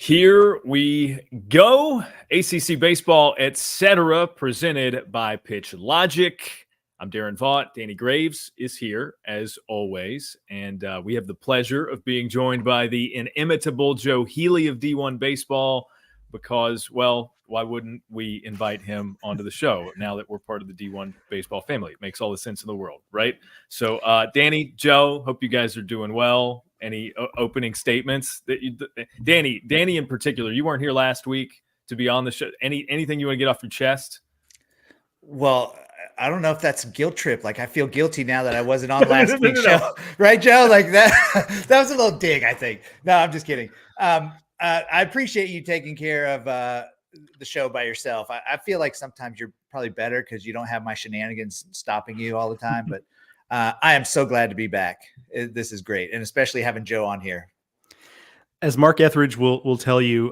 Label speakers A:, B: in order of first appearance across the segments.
A: Here we go. ACC Baseball, etc., presented by Pitch Logic. I'm Darren Vaught. Danny Graves is here, as always. And we have the pleasure of being joined by the inimitable Joe Healy of D1 Baseball because, well, why wouldn't we invite him onto the show now that we're part of the D1 Baseball family? It makes all the sense in the world, right? So, Danny, Joe, hope you guys are doing well. Any opening statements that Danny in particular, you weren't here last week to be on the show. Anything you want to get off your chest?
B: Well, I don't know if that's a guilt trip. Like I feel guilty now that I wasn't on last week's show, right, Joe? Like that was a little dig, I think. No, I'm just kidding. I appreciate you taking care of the show by yourself. I feel like sometimes you're probably better because you don't have my shenanigans stopping you all the time, but I am so glad to be back. This is great. And especially having Joe on here.
C: As Mark Etheridge will tell you,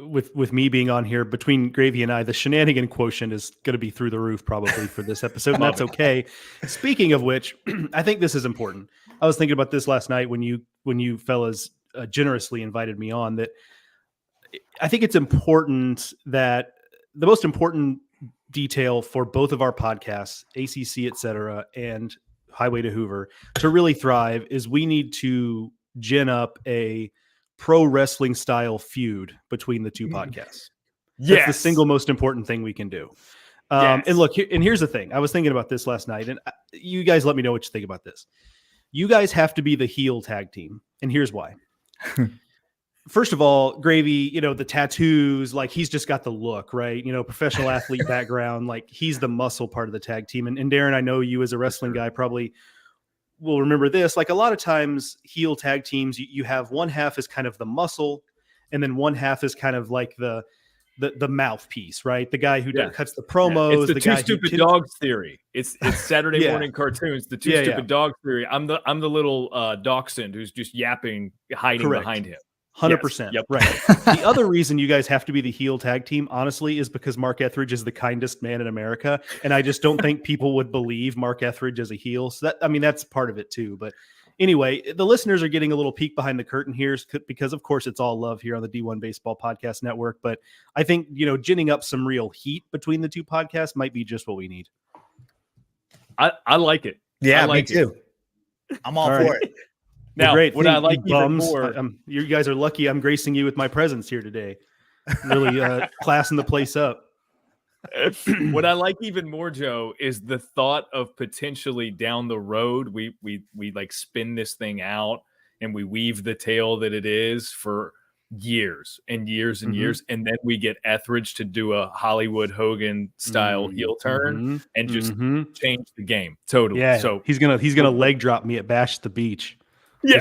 C: with me being on here, between Gravy and I, the shenanigan quotient is going to be through the roof probably for this episode, and that's okay. Speaking of which, I think this is important. I was thinking about this last night when you fellas generously invited me on, that I think it's important that the most important detail for both of our podcasts, ACC, etc., and Highway to Hoover, to really thrive is we need to gin up a pro wrestling style feud between the two podcasts. That's the single most important thing we can do. And look, and here's the thing. I was thinking about this last night, and you guys let me know what you think about this. You guys have to be the heel tag team, and here's why. First of all, Gravy, the tattoos, like he's just got the look, right? Professional athlete background, like he's the muscle part of the tag team. And Darren, I know you as a wrestling guy probably will remember this. Like a lot of times heel tag teams, you have one half is kind of the muscle, and then one half is kind of like the mouthpiece, right? The guy who cuts the promos.
A: It's the two stupid dogs theory. It's Saturday morning cartoons. The two stupid dogs theory. I'm the little dachshund who's just yapping, hiding behind him.
C: 100%. Yep. Right. The other reason you guys have to be the heel tag team, honestly, is because Mark Etheridge is the kindest man in America. And I just don't think people would believe Mark Etheridge as a heel. So that's part of it too. But anyway, the listeners are getting a little peek behind the curtain here because of course it's all love here on the D1 Baseball Podcast Network. But I think, ginning up some real heat between the two podcasts might be just what we need.
A: I like it.
B: Yeah, me too. I'm all for it.
C: Now, great. What I like even more, you guys are lucky I'm gracing you with my presence here today. Really classing the place up.
A: What I like even more, Joe, is the thought of potentially down the road, we like spin this thing out and we weave the tale that it is for years and years and years, and then we get Etheridge to do a Hollywood Hogan style heel turn and just change the game totally.
C: Yeah,
A: so
C: he's gonna leg drop me at Bash the Beach.
A: Yeah.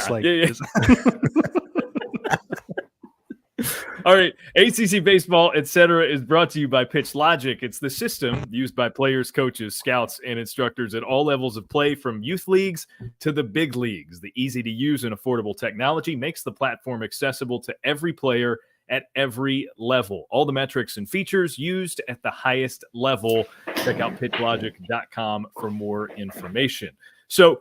A: All right. ACC Baseball, etc., is brought to you by Pitch Logic. It's the system used by players, coaches, scouts, and instructors at all levels of play, from youth leagues to the big leagues. The easy-to-use and affordable technology makes the platform accessible to every player at every level. All the metrics and features used at the highest level. Check out pitchlogic.com for more information. So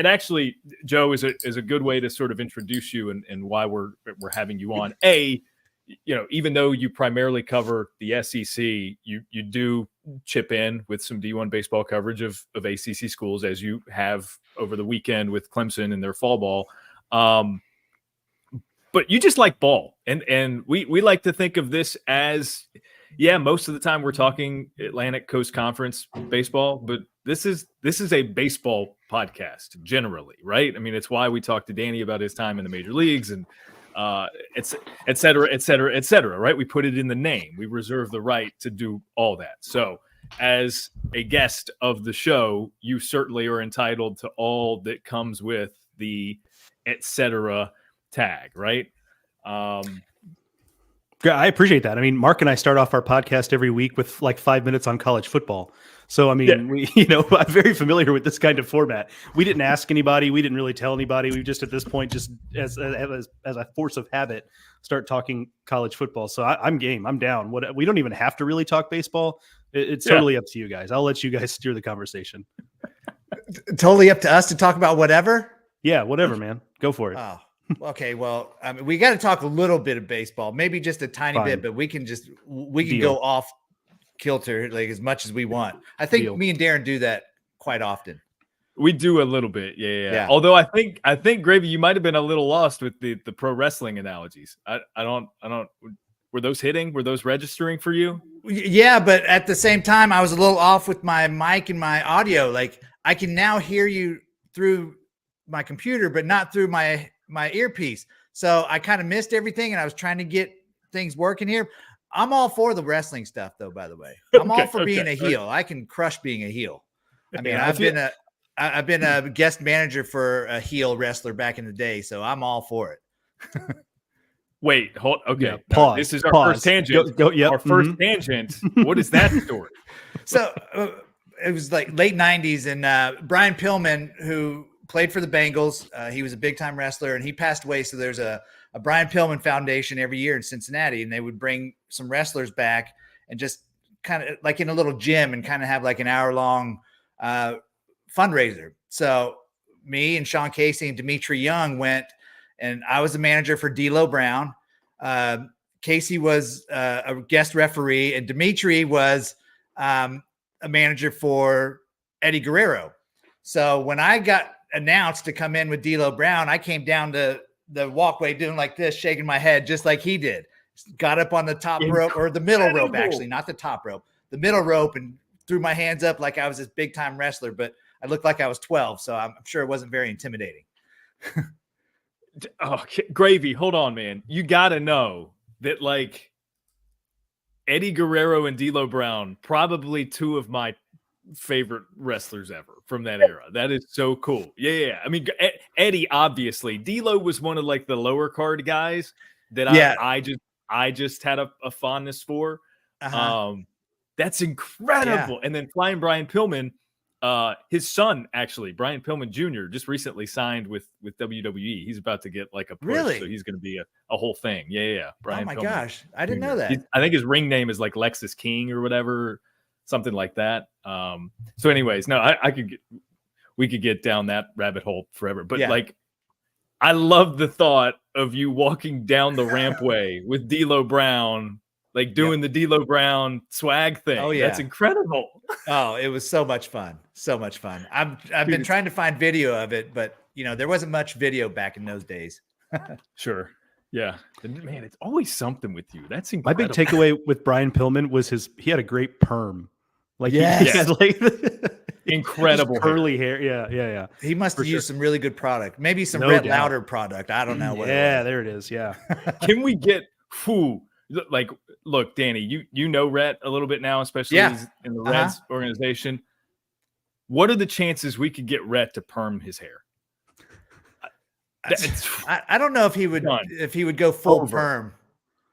A: actually, Joe, is a good way to sort of introduce you and why we're having you on. Even though you primarily cover the SEC, you do chip in with some D1 baseball coverage of ACC schools, as you have over the weekend with Clemson and their fall ball. But you just like ball, and we like to think of this as, most of the time we're talking Atlantic Coast Conference baseball, but this is a baseball podcast generally, right? I mean, it's why we talked to Danny about his time in the major leagues and et cetera, right? We put it in the name. We reserve the right to do all that. So as a guest of the show, you certainly are entitled to all that comes with the et cetera tag, right?
C: I appreciate that. I mean, Mark and I start off our podcast every week with like 5 minutes on college football. So, I mean, I'm very familiar with this kind of format. We didn't ask anybody. We didn't really tell anybody. We just, at this point, just as a force of habit, start talking college football. So I'm game. I'm down. We don't even have to really talk baseball. It's totally up to you guys. I'll let you guys steer the conversation.
B: Totally up to us to talk about whatever.
C: Yeah, whatever, man. Go for it.
B: Oh, Okay, well, I mean, we got to talk a little bit of baseball, maybe just a tiny bit, but we can go off kilter like as much as we want. I think me and Daron do that quite often.
A: We do a little bit, yeah. Although I think Gravy, you might have been a little lost with the pro wrestling analogies. I don't. Were those hitting? Were those registering for you?
B: Yeah, but at the same time, I was a little off with my mic and my audio. Like I can now hear you through my computer, but not through my earpiece. So I kind of missed everything, and I was trying to get things working here. I'm all for the wrestling stuff, though. By the way, I'm all for being a heel. I can crush being a heel. I mean, I've been a guest manager for a heel wrestler back in the day, so I'm all for it.
A: Wait, hold. Okay,
C: yeah, pause.
A: This is our first tangent. Our first tangent. What is that story?
B: So it was like late '90s, and Brian Pillman, who played for the Bengals, he was a big time wrestler, and he passed away. So there's a Brian Pillman Foundation every year in Cincinnati, and they would bring some wrestlers back and just kind of like in a little gym and kind of have like an hour-long fundraiser. So me and Sean Casey and Dimitri Young went, and I was the manager for D'Lo Brown. Casey was a guest referee, and Dimitri was a manager for Eddie Guerrero. So when I got announced to come in with D'Lo Brown, I came down to the walkway doing like this, shaking my head just like he did. Got up on the top rope, or the middle rope, actually, not the top rope, the middle rope, and threw my hands up like I was this big time wrestler, but I looked like I was 12. So I'm sure it wasn't very intimidating.
A: Oh, Gravy, hold on, man. You got to know that like Eddie Guerrero and D'Lo Brown, probably two of my favorite wrestlers ever from that era. That is so cool. Yeah. I mean, Eddie, obviously. D'Lo was one of like the lower card guys that I just had a fondness for. That's incredible. Yeah. And then Flying Brian Pillman, his son, actually, Brian Pillman Jr., just recently signed with WWE. He's about to get like a push, so he's going to be a whole thing. Yeah. Brian
B: oh my
A: Pillman
B: gosh, I didn't know that.
A: I think his ring name is like Lexus King or whatever, something like that. So, anyways, no, we could get down that rabbit hole forever. But like, I love the thought of you walking down the rampway with D'Lo Brown. Like doing the D'Lo Brown swag thing. Oh, yeah. That's incredible.
B: Oh, it was so much fun. So much fun. I've been trying to find video of it, but there wasn't much video back in those days.
A: Sure. Yeah. Man, it's always something with you. That's incredible.
C: My big takeaway with Brian Pillman was he had a great perm. Like he had like
A: incredible
C: curly hair. Yeah.
B: He must have used some really good product. Maybe some Red Louder product. I don't know what.
C: Yeah, there it is. Yeah.
A: Can we get like, look, Danny, you know Rhett a little bit now, especially in the Reds organization. What are the chances we could get Rhett to perm his hair?
B: I don't know if he would go full perm.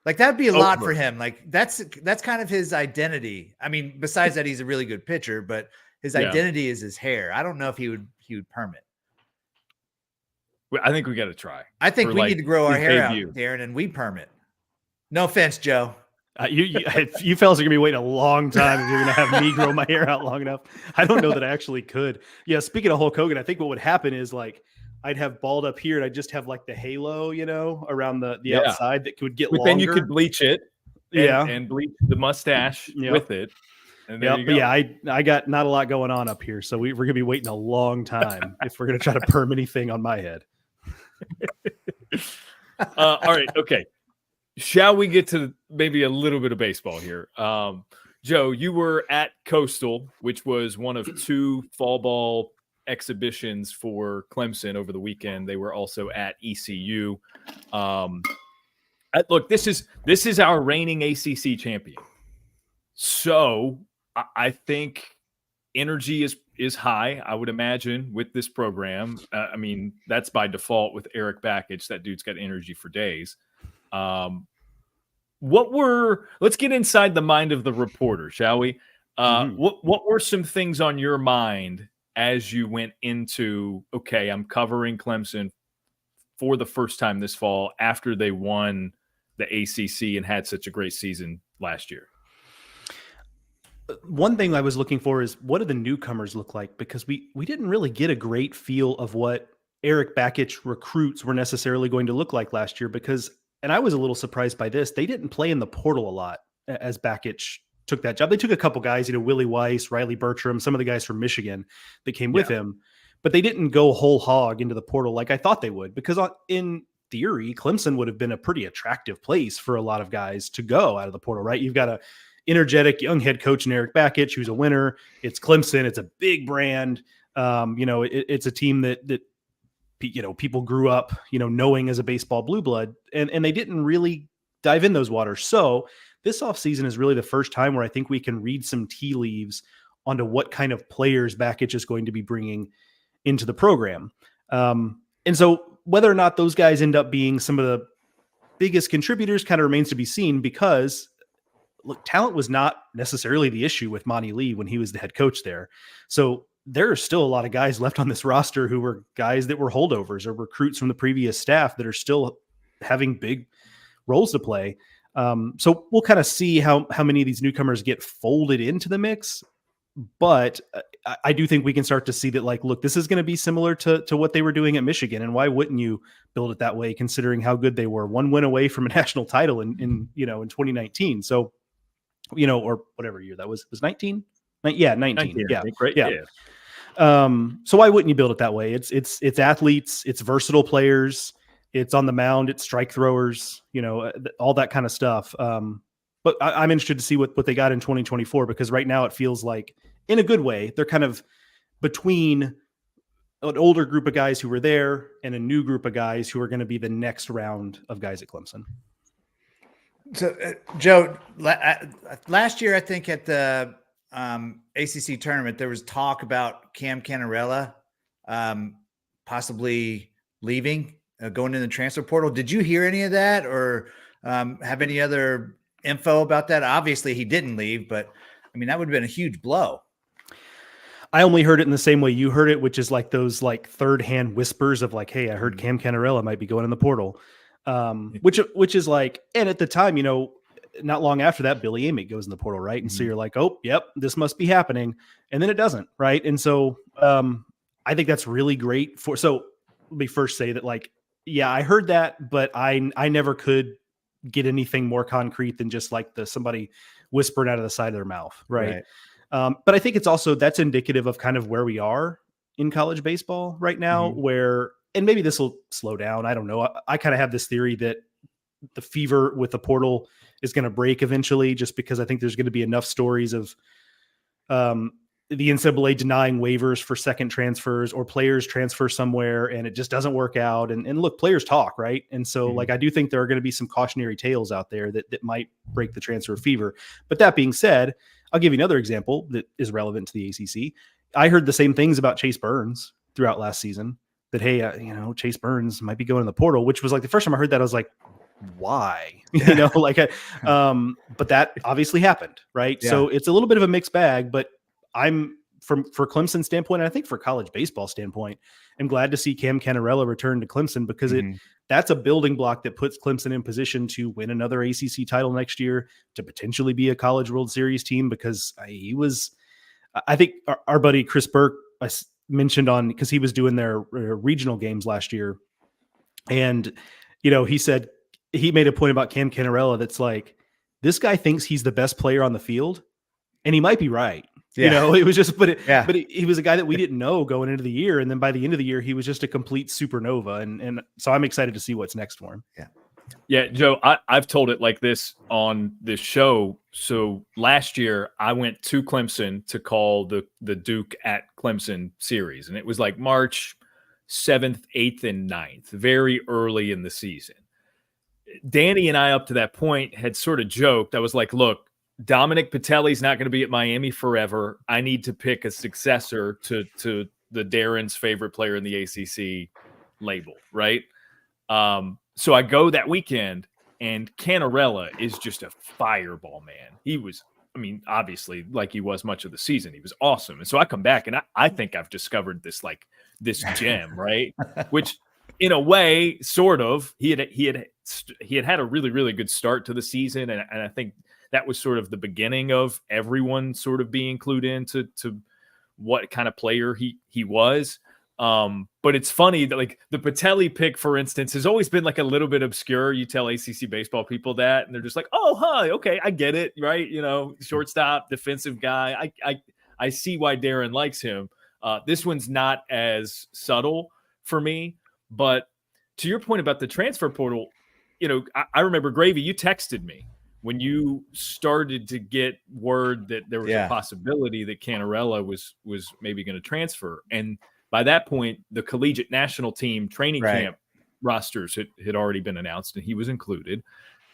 B: Like that'd be a lot for him. Like that's kind of his identity. I mean, besides that, he's a really good pitcher, but his identity is his hair. I don't know if he would perm it.
A: I think we got to try.
B: I think we need to grow our hair out, Daron, and we perm it. No offense, Joe.
C: You fellas are gonna be waiting a long time if you're gonna have me grow my hair out long enough. I don't know that I actually could. Yeah, speaking of Hulk Hogan, I think what would happen is like I'd have bald up here and I'd just have like the halo, around the outside that would get longer.
A: Then you could bleach it, and bleach the mustache with it. And there you go.
C: Yeah, I got not a lot going on up here, so we're gonna be waiting a long time if we're gonna try to perm anything on my head.
A: All right, okay. Shall we get to maybe a little bit of baseball here? Joe, you were at Coastal, which was one of two fall ball exhibitions for Clemson over the weekend. They were also at ECU. Look, this is our reigning ACC champion. So I think energy is high, I would imagine, with this program. I mean, that's by default with Eric Bakich. That dude's got energy for days. Let's get inside the mind of the reporter, shall we? What were some things on your mind as you went into, okay, I'm covering Clemson for the first time this fall after they won the ACC and had such a great season last year?
C: One thing I was looking for is what do the newcomers look like? Because we didn't really get a great feel of what Eric Bakich recruits were necessarily going to look like last year because, and I was a little surprised by this, they didn't play in the portal a lot as Bakich took that job. They took a couple guys, Willie Weiss, Riley Bertram, some of the guys from Michigan that came with him, but they didn't go whole hog into the portal like I thought they would, because in theory, Clemson would have been a pretty attractive place for a lot of guys to go out of the portal, right? You've got a energetic young head coach in Eric Bakich, who's a winner. It's Clemson. It's a big brand. It's a team that people grew up, knowing as a baseball blue blood, and they didn't really dive in those waters. So this offseason is really the first time where I think we can read some tea leaves onto what kind of players Bakich is going to be bringing into the program. And so whether or not those guys end up being some of the biggest contributors kind of remains to be seen, because look, talent was not necessarily the issue with Monty Lee when he was the head coach there. So there are still a lot of guys left on this roster who were guys that were holdovers or recruits from the previous staff that are still having big roles to play. So we'll kind of see how many of these newcomers get folded into the mix. But I do think we can start to see that, like, look, this is going to be similar to what they were doing at Michigan. And why wouldn't you build it that way, considering how good they were? One win away from a national title in 2019. So, or whatever year that was 19. Yeah, 19. Yeah,
A: great.
C: Yeah. So why wouldn't you build it that way? It's athletes, it's versatile players, it's on the mound, it's strike throwers, all that kind of stuff. But I'm interested to see what they got in 2024, because right now it feels like, in a good way, they're kind of between an older group of guys who were there and a new group of guys who are going to be the next round of guys at Clemson.
B: So, Joe, last year, I think at the ACC tournament, there was talk about Cam Cannarella possibly leaving, going in the transfer portal. Did you hear any of that, or have any other info about that? Obviously, he didn't leave, but I mean, that would have been a huge blow.
C: I only heard it in the same way you heard it, which is like those third-hand whispers of like, hey, I heard Cam Cannarella might be going in the portal. Which is like, and at the time, not long after that, Billy Amick goes in the portal, right? And so you're like, oh, yep, this must be happening. And then it doesn't, right? And so I think that's really great so let me first say that, like, yeah, I heard that, but I never could get anything more concrete than just like somebody whispering out of the side of their mouth, right? But I think it's also, that's indicative of kind of where we are in college baseball right now, where, and maybe this will slow down, I don't know. I kind of have this theory that the fever with the portal is going to break eventually, just because I think there's going to be enough stories of the NCAA denying waivers for second transfers, or players transfer somewhere and it just doesn't work out. And look, players talk, right? And so like, I do think there are going to be some cautionary tales out there that might break the transfer fever. But that being said, I'll give you another example that is relevant to the ACC. I heard the same things about Chase Burns throughout last season, that, hey, Chase Burns might be going in the portal, which was like the first time I heard that, I was like, why? But that obviously happened, right? Yeah. So it's a little bit of a mixed bag, but I'm for Clemson standpoint, and I think for college baseball standpoint, I'm glad to see Cam Cannarella return to Clemson, because that's a building block that puts Clemson in position to win another ACC title next year, to potentially be a College World Series team, because I think our buddy Chris Burke mentioned because he was doing their regional games last year. And, he said, he made a point about Cam Cannarella that's like, this guy thinks he's the best player on the field, and he might be right. Yeah. It was just, but he was a guy that we didn't know going into the year. And then by the end of the year, he was just a complete supernova. And so I'm excited to see what's next for him.
B: Yeah.
A: Yeah, Joe, I've told it like this on this show. So last year I went to Clemson to call the Duke at Clemson series. And it was like March 7th, 8th, and 9th, very early in the season. Danny and I, up to that point, had sort of joked. I was like, look, Dominic Patelli's not going to be at Miami forever. I need to pick a successor to the Daron's favorite player in the ACC label, right? So I go that weekend, and Cannarella is just a fireball, man. He was, obviously, like he was much of the season. He was awesome. And so I come back, and I think I've discovered this gem, right? Which, in a way, sort of, he had a really, really good start to the season, and I think that was sort of the beginning of everyone sort of being clued into what kind of player he was. But it's funny that like the Patelli pick, for instance, has always been like a little bit obscure. You tell ACC baseball people that, and they're just like, "Oh, huh, okay, I get it, right? You know, shortstop, defensive guy. I see why Daron likes him." This one's not as subtle for me, but to your point about the transfer portal, you know, I remember Gravy, you texted me when you started to get word that there was a possibility that Canarella was maybe going to transfer, and by that point, the collegiate national team training camp rosters had already been announced, and he was included.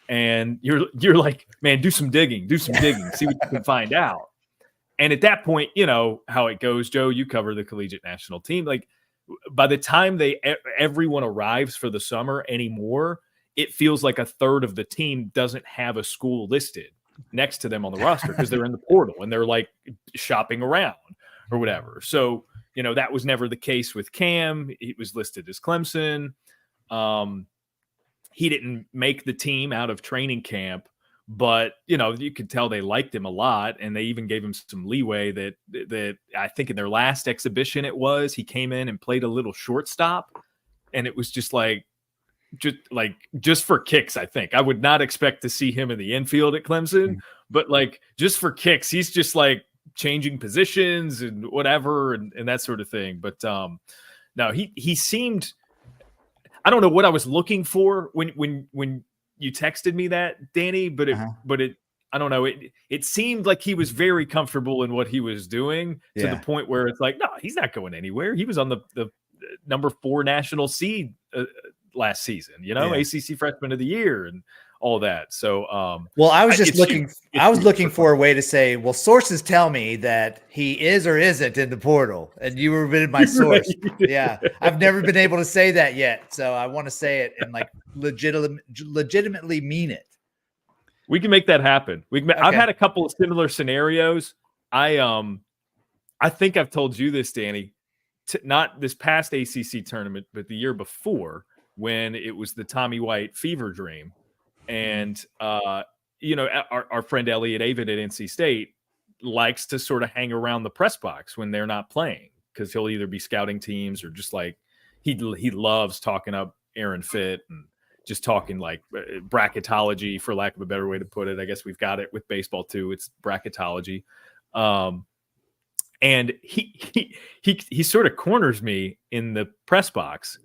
A: And you're like, man, do some digging, see what you can find out. And at that point, you know how it goes, Joe. You cover the collegiate national team. Like by the time everyone arrives for the summer anymore, it feels like a third of the team doesn't have a school listed next to them on the roster because they're in the portal and they're like shopping around or whatever. So, you know, that was never the case with Cam. He was listed as Clemson. He didn't make the team out of training camp, but, you know, you could tell they liked him a lot, and they even gave him some leeway that I think in their last exhibition he came in and played a little shortstop, and it was just for kicks. I think I would not expect to see him in the infield at Clemson, but like just for kicks, he's just like changing positions and whatever and that sort of thing. But no, he seemed, I don't know what I was looking for when you texted me that, Danny, but it I don't know, it seemed like he was very comfortable in what he was doing to the point where it's like, no, he's not going anywhere. He was on the number 4 national seed last season, you know, ACC Freshman of the Year and all that. So,
B: well, I was just looking for a way to say, well, sources tell me that he is or isn't in the portal, and you were been my source. Yeah, I've never been able to say that yet, so I want to say it and like legitimately mean it.
A: We can make that happen. I've had a couple of similar scenarios. I think I've told you this, Danny, not this past ACC tournament, but the year before when it was the Tommy White fever dream. And, you know, our friend Elliot Avid at NC State likes to sort of hang around the press box when they're not playing, because he'll either be scouting teams or just like he loves talking up Aaron Fitt and just talking like bracketology, for lack of a better way to put it. I guess we've got it with baseball too. It's bracketology. And he sort of corners me in the press box,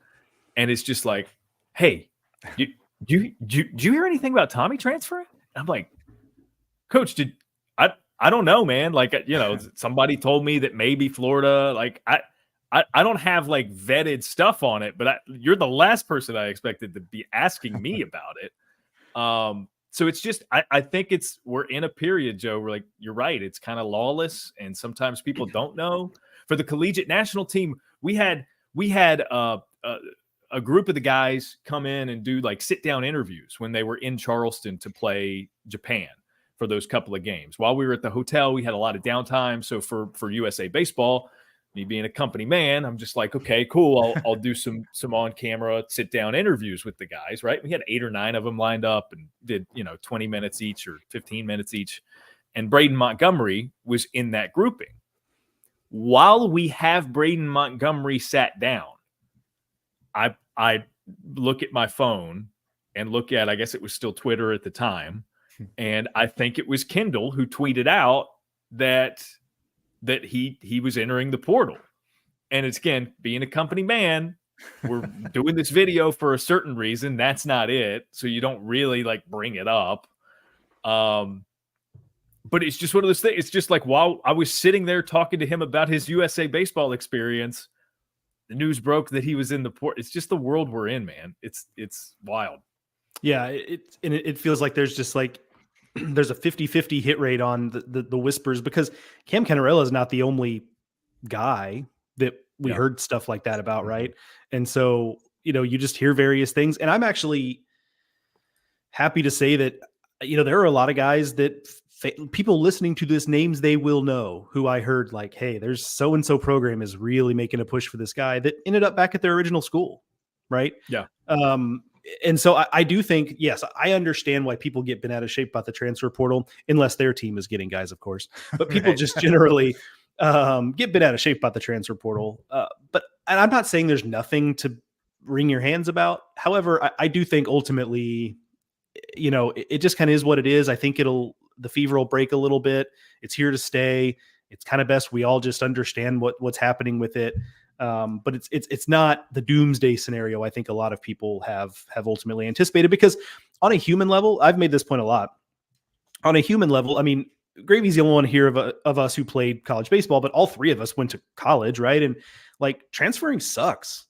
A: and it's just like, hey, did you hear anything about Tommy transferring? I'm like, Coach, I don't know, man. Like, you know, somebody told me that maybe Florida, like I don't have like vetted stuff on it, but you're the last person I expected to be asking me about it. So it's just, I think we're in a period, Joe, where like, you're right. It's kind of lawless. And sometimes people don't know. For the collegiate national team, we had a group of the guys come in and do like sit down interviews when they were in Charleston to play Japan for those couple of games. While we were at the hotel, we had a lot of downtime. So for USA Baseball, me being a company man, I'm just like, okay, cool. I'll do some on camera sit down interviews with the guys. Right. We had 8 or 9 of them lined up and did, 20 minutes each or 15 minutes each. And Braden Montgomery was in that grouping. While we have Braden Montgomery sat down, I look at my phone and look at, I guess it was still Twitter at the time. And I think it was Kendall who tweeted out that he was entering the portal. And it's, again, being a company man, we're doing this video for a certain reason. That's not it. So you don't really like bring it up. But it's just one of those things. It's just like while I was sitting there talking to him about his USA Baseball experience, the news broke that he was in the port. It's just the world we're in, man. It's wild.
C: Yeah. It feels like there's just like, there's a 50-50 hit rate on the whispers, because Cam Canarella is not the only guy that we heard stuff like that about. Right. And so, you just hear various things, and I'm actually happy to say that, there are a lot of guys that people listening to this, names they will know, who I heard like, hey, there's so-and-so program is really making a push for this guy, that ended up back at their original school. Right.
A: Yeah.
C: And so I do think, yes, I understand why people get bent out of shape about the transfer portal, unless their team is getting guys, of course. But people just generally, get bent out of shape about the transfer portal. And I'm not saying there's nothing to wring your hands about. However, I do think ultimately, it just kind of is what it is. I think the fever will break a little bit. It's here to stay. It's kind of best we all just understand what's happening with it. But it's not the doomsday scenario I think a lot of people have ultimately anticipated, because on a human level, I've made this point a lot. On a human level, I mean, Gravy's the only one here of us who played college baseball, but all three of us went to college, right? And like, transferring sucks.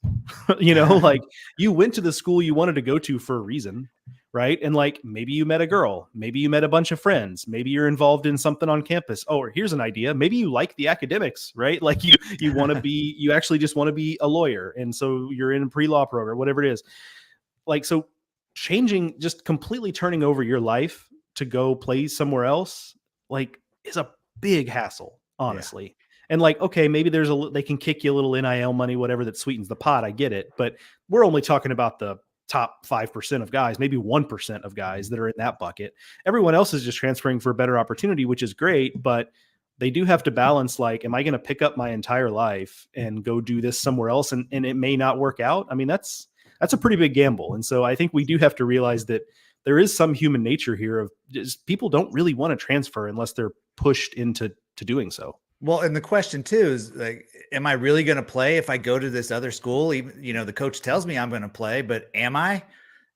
C: Like, you went to the school you wanted to go to for a reason, right? And like, maybe you met a girl, maybe you met a bunch of friends, maybe you're involved in something on campus. Oh, or here's an idea. Maybe you like the academics, right? Like you want to be, you actually just want to be a lawyer. And so you're in a pre-law program, whatever it is. Like, so just completely turning over your life to go play somewhere else, like, is a big hassle, honestly. Yeah. And like, okay, maybe they can kick you a little NIL money, whatever, that sweetens the pot. I get it. But we're only talking about the top 5% of guys, maybe 1% of guys that are in that bucket. Everyone else is just transferring for a better opportunity, which is great. But they do have to balance, like, am I going to pick up my entire life and go do this somewhere else? And it may not work out. I mean, that's a pretty big gamble. And so I think we do have to realize that there is some human nature here of just people don't really want to transfer unless they're pushed into doing so.
B: Well, and the question too is, like, am I really going to play if I go to this other school? Even, the coach tells me I'm going to play, but am I?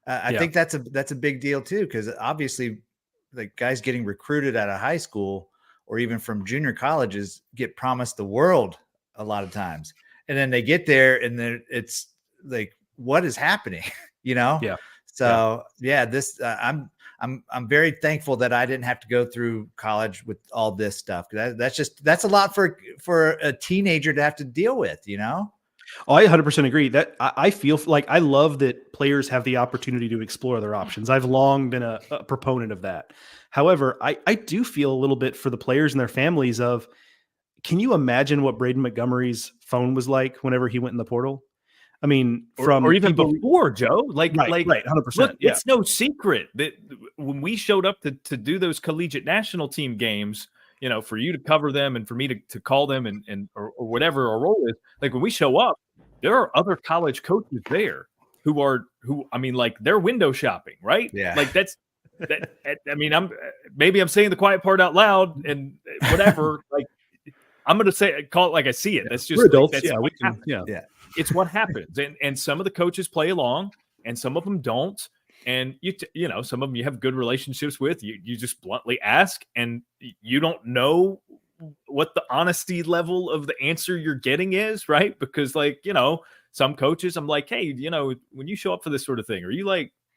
B: I think that's a big deal too, because obviously, like, guys getting recruited out of high school or even from junior colleges get promised the world a lot of times, and then they get there and then it's like, what is happening?
C: Yeah.
B: So this I'm very thankful that I didn't have to go through college with all this stuff. That's a lot for a teenager to have to deal with, Oh,
C: I 100% agree. That I feel like I love that players have the opportunity to explore their options. I've long been a proponent of that. However, I do feel a little bit for the players and their families of, can you imagine what Braden Montgomery's phone was like whenever he went in the portal? I mean,
A: or even before, Joe, like,
C: 100%.
A: Look, it's no secret that when we showed up to do those collegiate national team games, for you to cover them and for me to call them or whatever our role is, like, when we show up, there are other college coaches there who I mean, like, they're window shopping, right?
B: Yeah.
A: Like, that. I mean, I'm saying the quiet part out loud and whatever. Like, I'm going to call it like I see it. That's just,
C: we're adults.
A: Like,
C: Yeah, we can.
A: Yeah. It's what happens. And some of the coaches play along and some of them don't. And some of them you have good relationships with, you just bluntly ask, and you don't know what the honesty level of the answer you're getting is, right? Because, like, some coaches, I'm like, hey, when you show up for this sort of thing, are you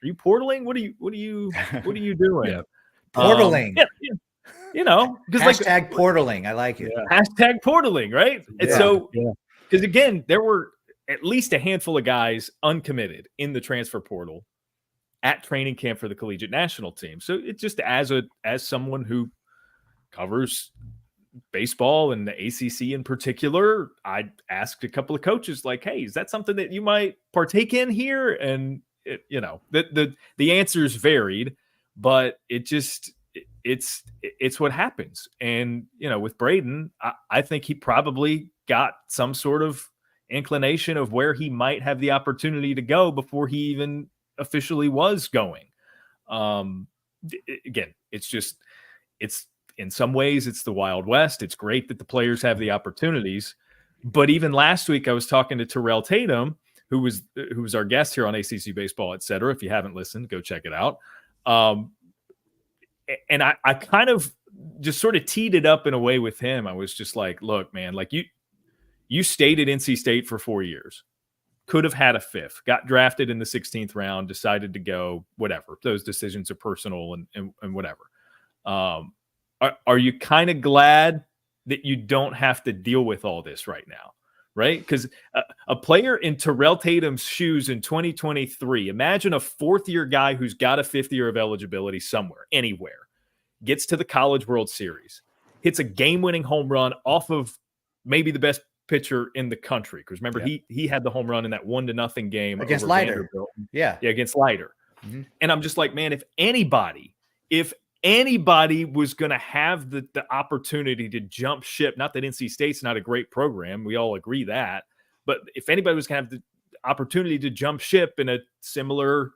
A: portaling? What are you doing?
B: Yeah. Portaling.
A: Because
B: hashtag portaling. I like it.
A: Yeah. Hashtag portaling, right? And so, because again, there were at least a handful of guys uncommitted in the transfer portal at training camp for the collegiate national team. So it's just as someone who covers baseball and the ACC in particular, I asked a couple of coaches, like, hey, is that something that you might partake in here? And the answers varied, but it's what happens. And, with Braden, I think he probably got some sort of inclination of where he might have the opportunity to go before he even officially was going. Again, it's in some ways it's the Wild West. It's great that the players have the opportunities, but even last week I was talking to Terrell Tatum, who was our guest here on ACC Baseball, etc. If you haven't listened, go check it out. And I kind of just sort of teed it up in a way with him. I was just like, look, man, like, you stayed at NC State for 4 years, could have had a fifth, got drafted in the 16th round, decided to go, whatever. Those decisions are personal and whatever. Are you kind of glad that you don't have to deal with all this right now? Right? Because a player in Terrell Tatum's shoes in 2023, imagine a fourth-year guy who's got a fifth year of eligibility somewhere, anywhere, gets to the College World Series, hits a game-winning home run off of maybe the best pitcher in the country. Because remember, he had the home run in that 1-0 game
B: against Leiter.
A: Yeah, against Leiter. Mm-hmm. And I'm just like, man, if anybody was going to have the opportunity to jump ship, not that NC State's not a great program, we all agree that, but if anybody was going to have the opportunity to jump ship in a similar,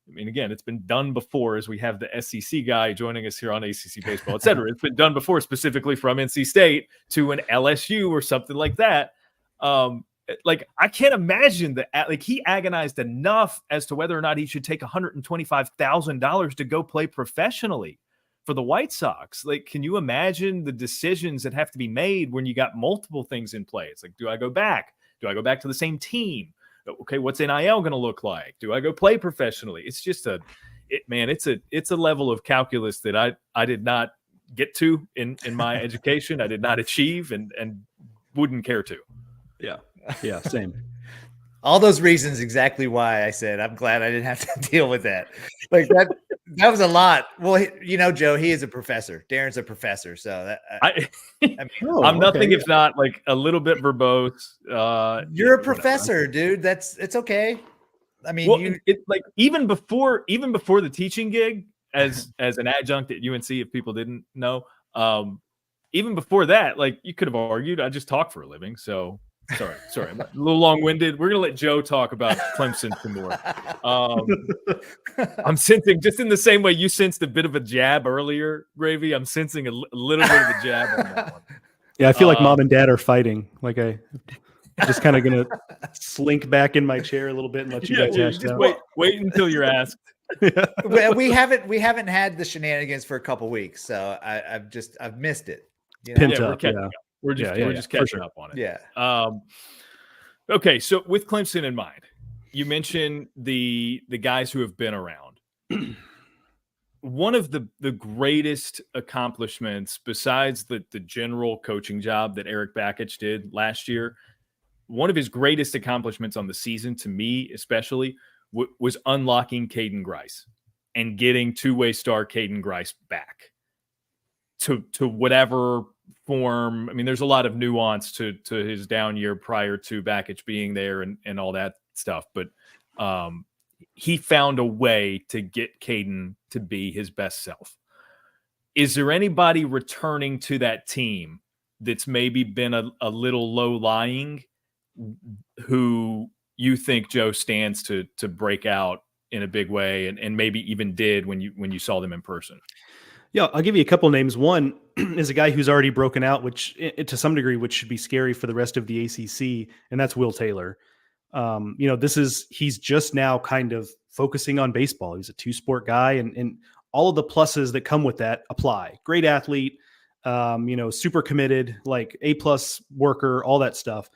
A: I mean, again, it's been done before, as we have the SEC guy joining us here on ACC Baseball, et cetera. It's been done before, specifically from NC State to an LSU or something like that. Like, I can't imagine that. Like, he agonized enough as to whether or not he should take $125,000 to go play professionally for the White Sox. Like, can you imagine the decisions that have to be made when you got multiple things in play? It's like, do I go back? Do I go back to the same team? Okay, what's NIL going to look like? Do I go play professionally? It's just it's a level of calculus that I did not get to in my education. I did not achieve and wouldn't care to.
C: Yeah, same.
B: All those reasons exactly why I said I'm glad I didn't have to deal with that. Like that was a lot. Well, Joe, he is a professor. Darren's a professor, so
A: I'm nothing if not like a little bit verbose.
B: You're a professor, dude. It's okay. I mean,
A: well, it's like even before the teaching gig as an adjunct at UNC, if people didn't know, even before that, like you could have argued I just talk for a living, so. Sorry, I'm a little long-winded. We're gonna let Joe talk about Clemson some more. I'm sensing, just in the same way you sensed a bit of a jab earlier, Gravy. I'm sensing a little bit of a jab on that one.
C: Yeah, I feel like mom and dad are fighting. Like I'm just kind of gonna slink back in my chair a little bit and let you guys hash it out.
A: Wait until you're asked.
B: We haven't had the shenanigans for a couple weeks, so I've missed it.
C: Pent up.
A: We're just catching up on it.
B: Yeah.
A: Okay. So with Clemson in mind, you mentioned the guys who have been around. One of the greatest accomplishments, besides the general coaching job that Eric Bakich did last year, one of his greatest accomplishments on the season, to me especially, was unlocking Caden Grice and getting two-way star Caden Grice back to whatever form. I mean, there's a lot of nuance to his down year prior to Bakich being there and all that stuff, but he found a way to get Caden to be his best self. Is there anybody returning to that team that's maybe been a little low lying who you think, Joe, stands to break out in a big way and maybe even did when you saw them in person?
C: Yeah, I'll give you a couple names. One is a guy who's already broken out, which to some degree, which should be scary for the rest of the ACC, and that's Will Taylor. He's just now kind of focusing on baseball. He's a two-sport guy, and all of the pluses that come with that apply. Great athlete, super committed, like A+ worker, all that stuff.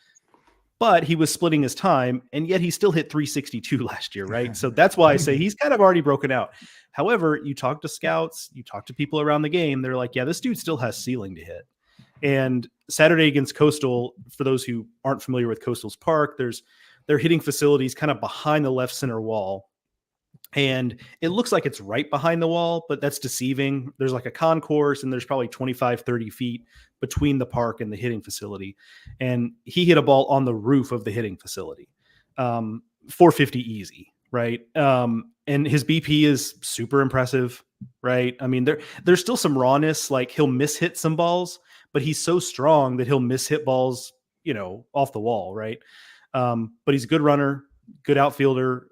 C: But he was splitting his time, and yet he still hit 362 last year, right? So that's why I say he's kind of already broken out. However, you talk to scouts, you talk to people around the game, they're like, yeah, this dude still has ceiling to hit. And Saturday against Coastal, for those who aren't familiar with Coastal's park, their hitting facilities kind of behind the left center wall. And it looks like it's right behind the wall, but that's deceiving. There's like a concourse and there's probably 25, 30 feet between the park and the hitting facility. And he hit a ball on the roof of the hitting facility. 450 easy, right? And his BP is super impressive, right? I mean, there's still some rawness, like he'll mishit some balls, but he's so strong that he'll mishit balls, off the wall, right? But he's a good runner, good outfielder,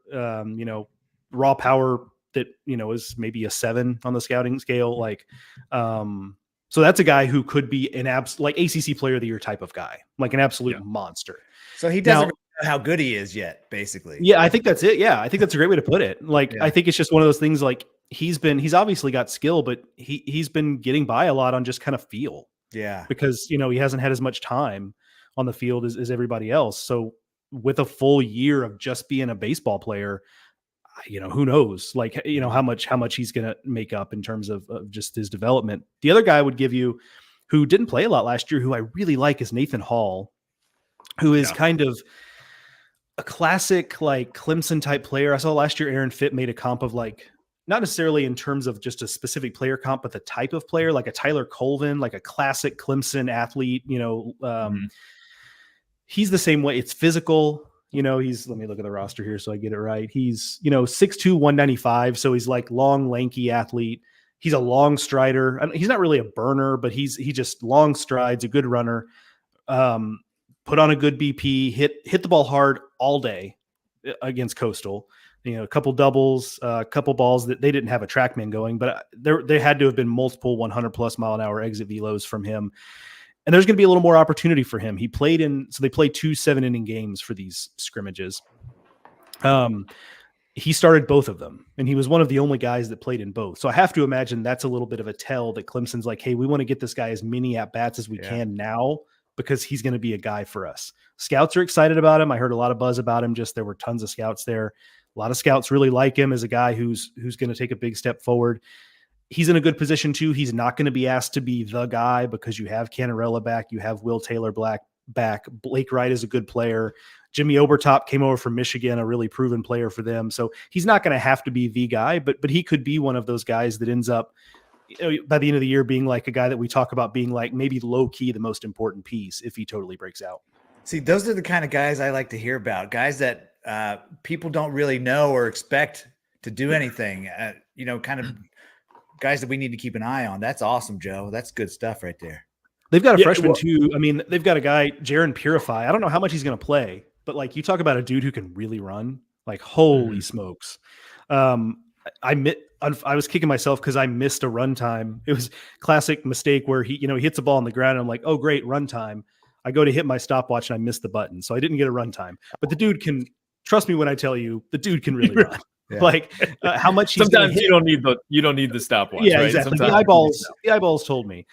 C: raw power that, is maybe a 7 on the scouting scale. Like, so that's a guy who could be an like ACC player of the year type of guy, like an absolute monster.
B: So he doesn't know how good he is yet, basically.
C: Yeah, I think that's it. Yeah, I think that's a great way to put it. Like, I think it's just one of those things, like he's obviously got skill, but he's been getting by a lot on just kind of feel.
B: Yeah.
C: Because, he hasn't had as much time on the field as everybody else. So with a full year of just being a baseball player, who knows, like, how much he's going to make up in terms of just his development. The other guy I would give you who didn't play a lot last year, who I really like, is Nathan Hall, who is kind of a classic, like Clemson type player. I saw last year, Aaron Fitt made a comp of like, not necessarily in terms of just a specific player comp, but the type of player, like a Tyler Colvin, like a classic Clemson athlete, he's the same way. It's physical. Let me look at the roster here so I get it right. He's, 6'2", 195. So he's like long, lanky athlete. He's a long strider. He's not really a burner, but he just long strides, a good runner. Put on a good BP, hit the ball hard all day against Coastal. A couple doubles, a couple balls that they didn't have a TrackMan going, but there had to have been multiple 100+ mile an hour exit velos from him. And there's going to be a little more opportunity for him. They played 2 7-inning games for these scrimmages. He started both of them, and he was one of the only guys that played in both. So I have to imagine that's a little bit of a tell that Clemson's like, hey, we want to get this guy as many at-bats as we can now, because he's going to be a guy for us. Scouts are excited about him. I heard a lot of buzz about him. There were tons of scouts there. A lot of scouts really like him as a guy who's going to take a big step forward. He's in a good position too. He's not going to be asked to be the guy because you have Canarella back. You have Will Taylor back. Blake Wright is a good player. Jimmy Obertop came over from Michigan, a really proven player for them. So he's not going to have to be the guy, but he could be one of those guys that ends up, by the end of the year, being like a guy that we talk about being like maybe low key the most important piece if he totally breaks out.
B: See, those are the kind of guys I like to hear about. Guys that people don't really know or expect to do anything. Kind of guys that we need to keep an eye on. That's awesome, Joe. That's good stuff right there.
C: They've got a freshman too. I mean, they've got a guy, Jaron Purify. I don't know how much he's going to play, but like you talk about a dude who can really run. Like holy smokes! I was kicking myself because I missed a run time. It was classic mistake where he hits a ball on the ground. And I'm like, oh great, run time. I go to hit my stopwatch and I missed the button, so I didn't get a run time. But the dude can, trust me when I tell you, the dude can really run. Yeah. Like how much he's
A: sometimes you don't need the stopwatch.
C: Yeah,
A: right?
C: Exactly.
A: Sometimes
C: the eyeballs told me.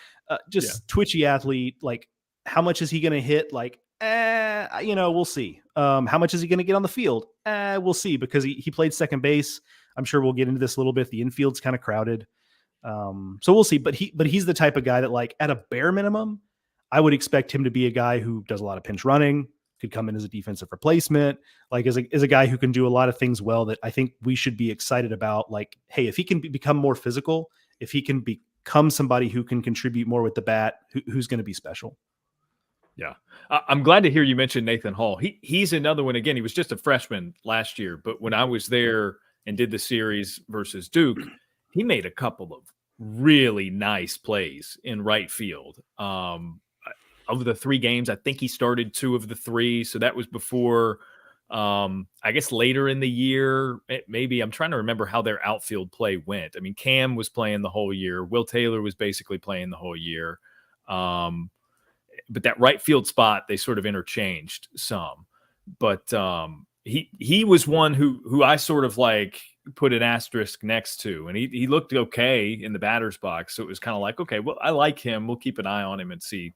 C: Twitchy athlete. Like how much is he going to hit? Like, we'll see. How much is he going to get on the field? We'll see, because he played second base. I'm sure we'll get into this a little bit. The infield's kind of crowded. So we'll see. But he's the type of guy that, like, at a bare minimum, I would expect him to be a guy who does a lot of pinch running, could come in as a defensive replacement, like is a guy who can do a lot of things well that I think we should be excited about. Like, hey, if he can become more physical, if he can become somebody who can contribute more with the bat, who's going to be special.
A: Yeah. I'm glad to hear you mention Nathan Hall. He's another one. Again, he was just a freshman last year, but when I was there and did the series versus Duke, he made a couple of really nice plays in right field. Of the 3 games, I think he started 2 of the 3. So that was before, I guess later in the year, maybe. I'm trying to remember how their outfield play went. I mean, Cam was playing the whole year. Will Taylor was basically playing the whole year. But that right field spot, they sort of interchanged some. But he was one who I sort of like put an asterisk next to, and he looked okay in the batter's box. So it was kind of like, okay, well, I like him. We'll keep an eye on him and see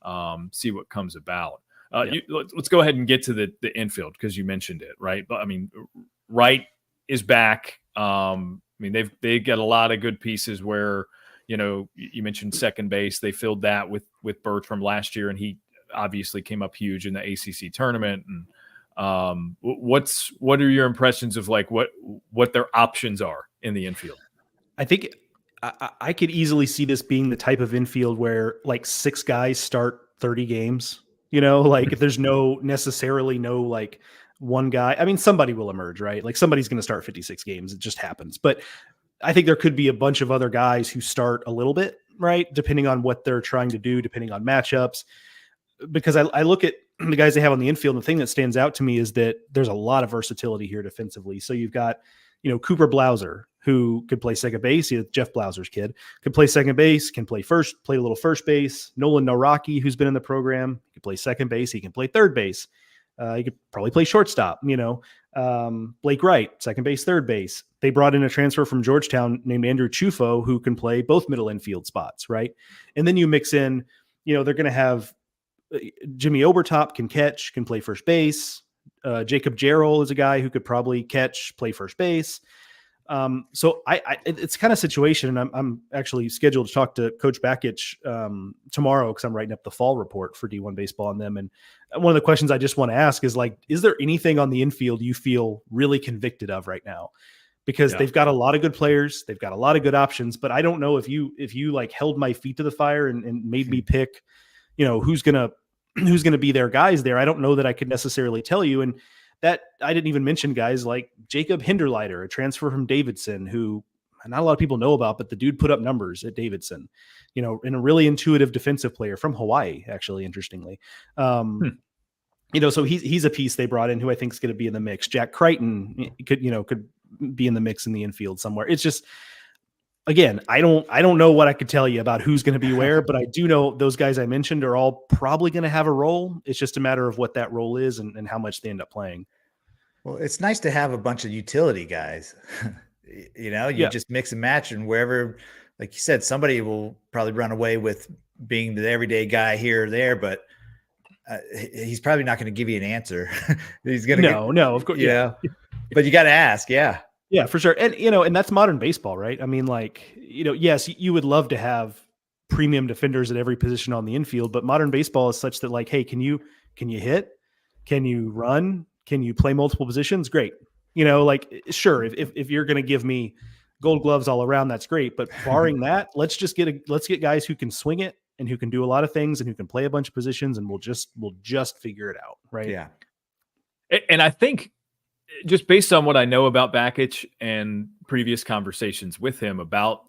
A: what comes about. Let's go ahead and get to the infield, because you mentioned it, right? But I mean, Wright is back. I mean, they've got a lot of good pieces where, you mentioned second base. They filled that with Bertram last year, and he obviously came up huge in the ACC tournament. And what are your impressions of like what their options are in the infield?
C: I think I could easily see this being the type of infield where like 6 guys start 30 games, like if there's necessarily no like one guy. I mean, somebody will emerge, right? Like somebody's going to start 56 games. It just happens. But I think there could be a bunch of other guys who start a little bit, right? Depending on what they're trying to do, depending on matchups. Because I look at the guys they have on the infield, and the thing that stands out to me is that there's a lot of versatility here defensively. So you've got, Cooper Blauser, who could play second base. He's Jeff Blauser's kid, could play second base, can play a little first base. Nolan Naraki, who's been in the program, he could play second base. He can play third base. He could probably play shortstop, Blake Wright, second base, third base. They brought in a transfer from Georgetown named Andrew Chufo, who can play both middle infield spots, right? And then you mix in, they're going to have Jimmy Obertop can play first base. Jacob Jarrell is a guy who could probably play first base. So it's kind of situation. And I'm actually scheduled to talk to Coach Bakich tomorrow, because I'm writing up the fall report for D1 baseball on them. And one of the questions I just want to ask is like, is there anything on the infield you feel really convicted of right now? Because they've got a lot of good players. They've got a lot of good options, but I don't know if you like held my feet to the fire and made me pick, who's going to be their guys there. I don't know that I could necessarily tell you. And that I didn't even mention guys like Jacob Hinderleiter, a transfer from Davidson, who not a lot of people know about, but the dude put up numbers at Davidson, and a really intuitive defensive player from Hawaii, actually, interestingly. So he's a piece they brought in who I think is going to be in the mix. Jack Crichton could be in the mix in the infield somewhere. It's just, again, I don't know what I could tell you about who's going to be where, but I do know those guys I mentioned are all probably going to have a role. It's just a matter of what that role is and how much they end up playing.
B: Well, it's nice to have a bunch of utility guys. Just mix and match, and wherever, like you said, somebody will probably run away with being the everyday guy here or there, but he's probably not going to give you an answer. He's going to
C: no, of course,
B: but you got to ask,
C: yeah, for sure, and that's modern baseball, right? I mean, yes, you would love to have premium defenders at every position on the infield, but modern baseball is such that, hey, can you hit? Can you run? Can you play multiple positions? Great. Sure, if you're going to give me Gold Gloves all around, that's great. But barring that, let's get guys who can swing it and who can do a lot of things and who can play a bunch of positions, and we'll just figure it out, right?
B: Yeah.
A: And I think, just based on what I know about Bakich and previous conversations with him about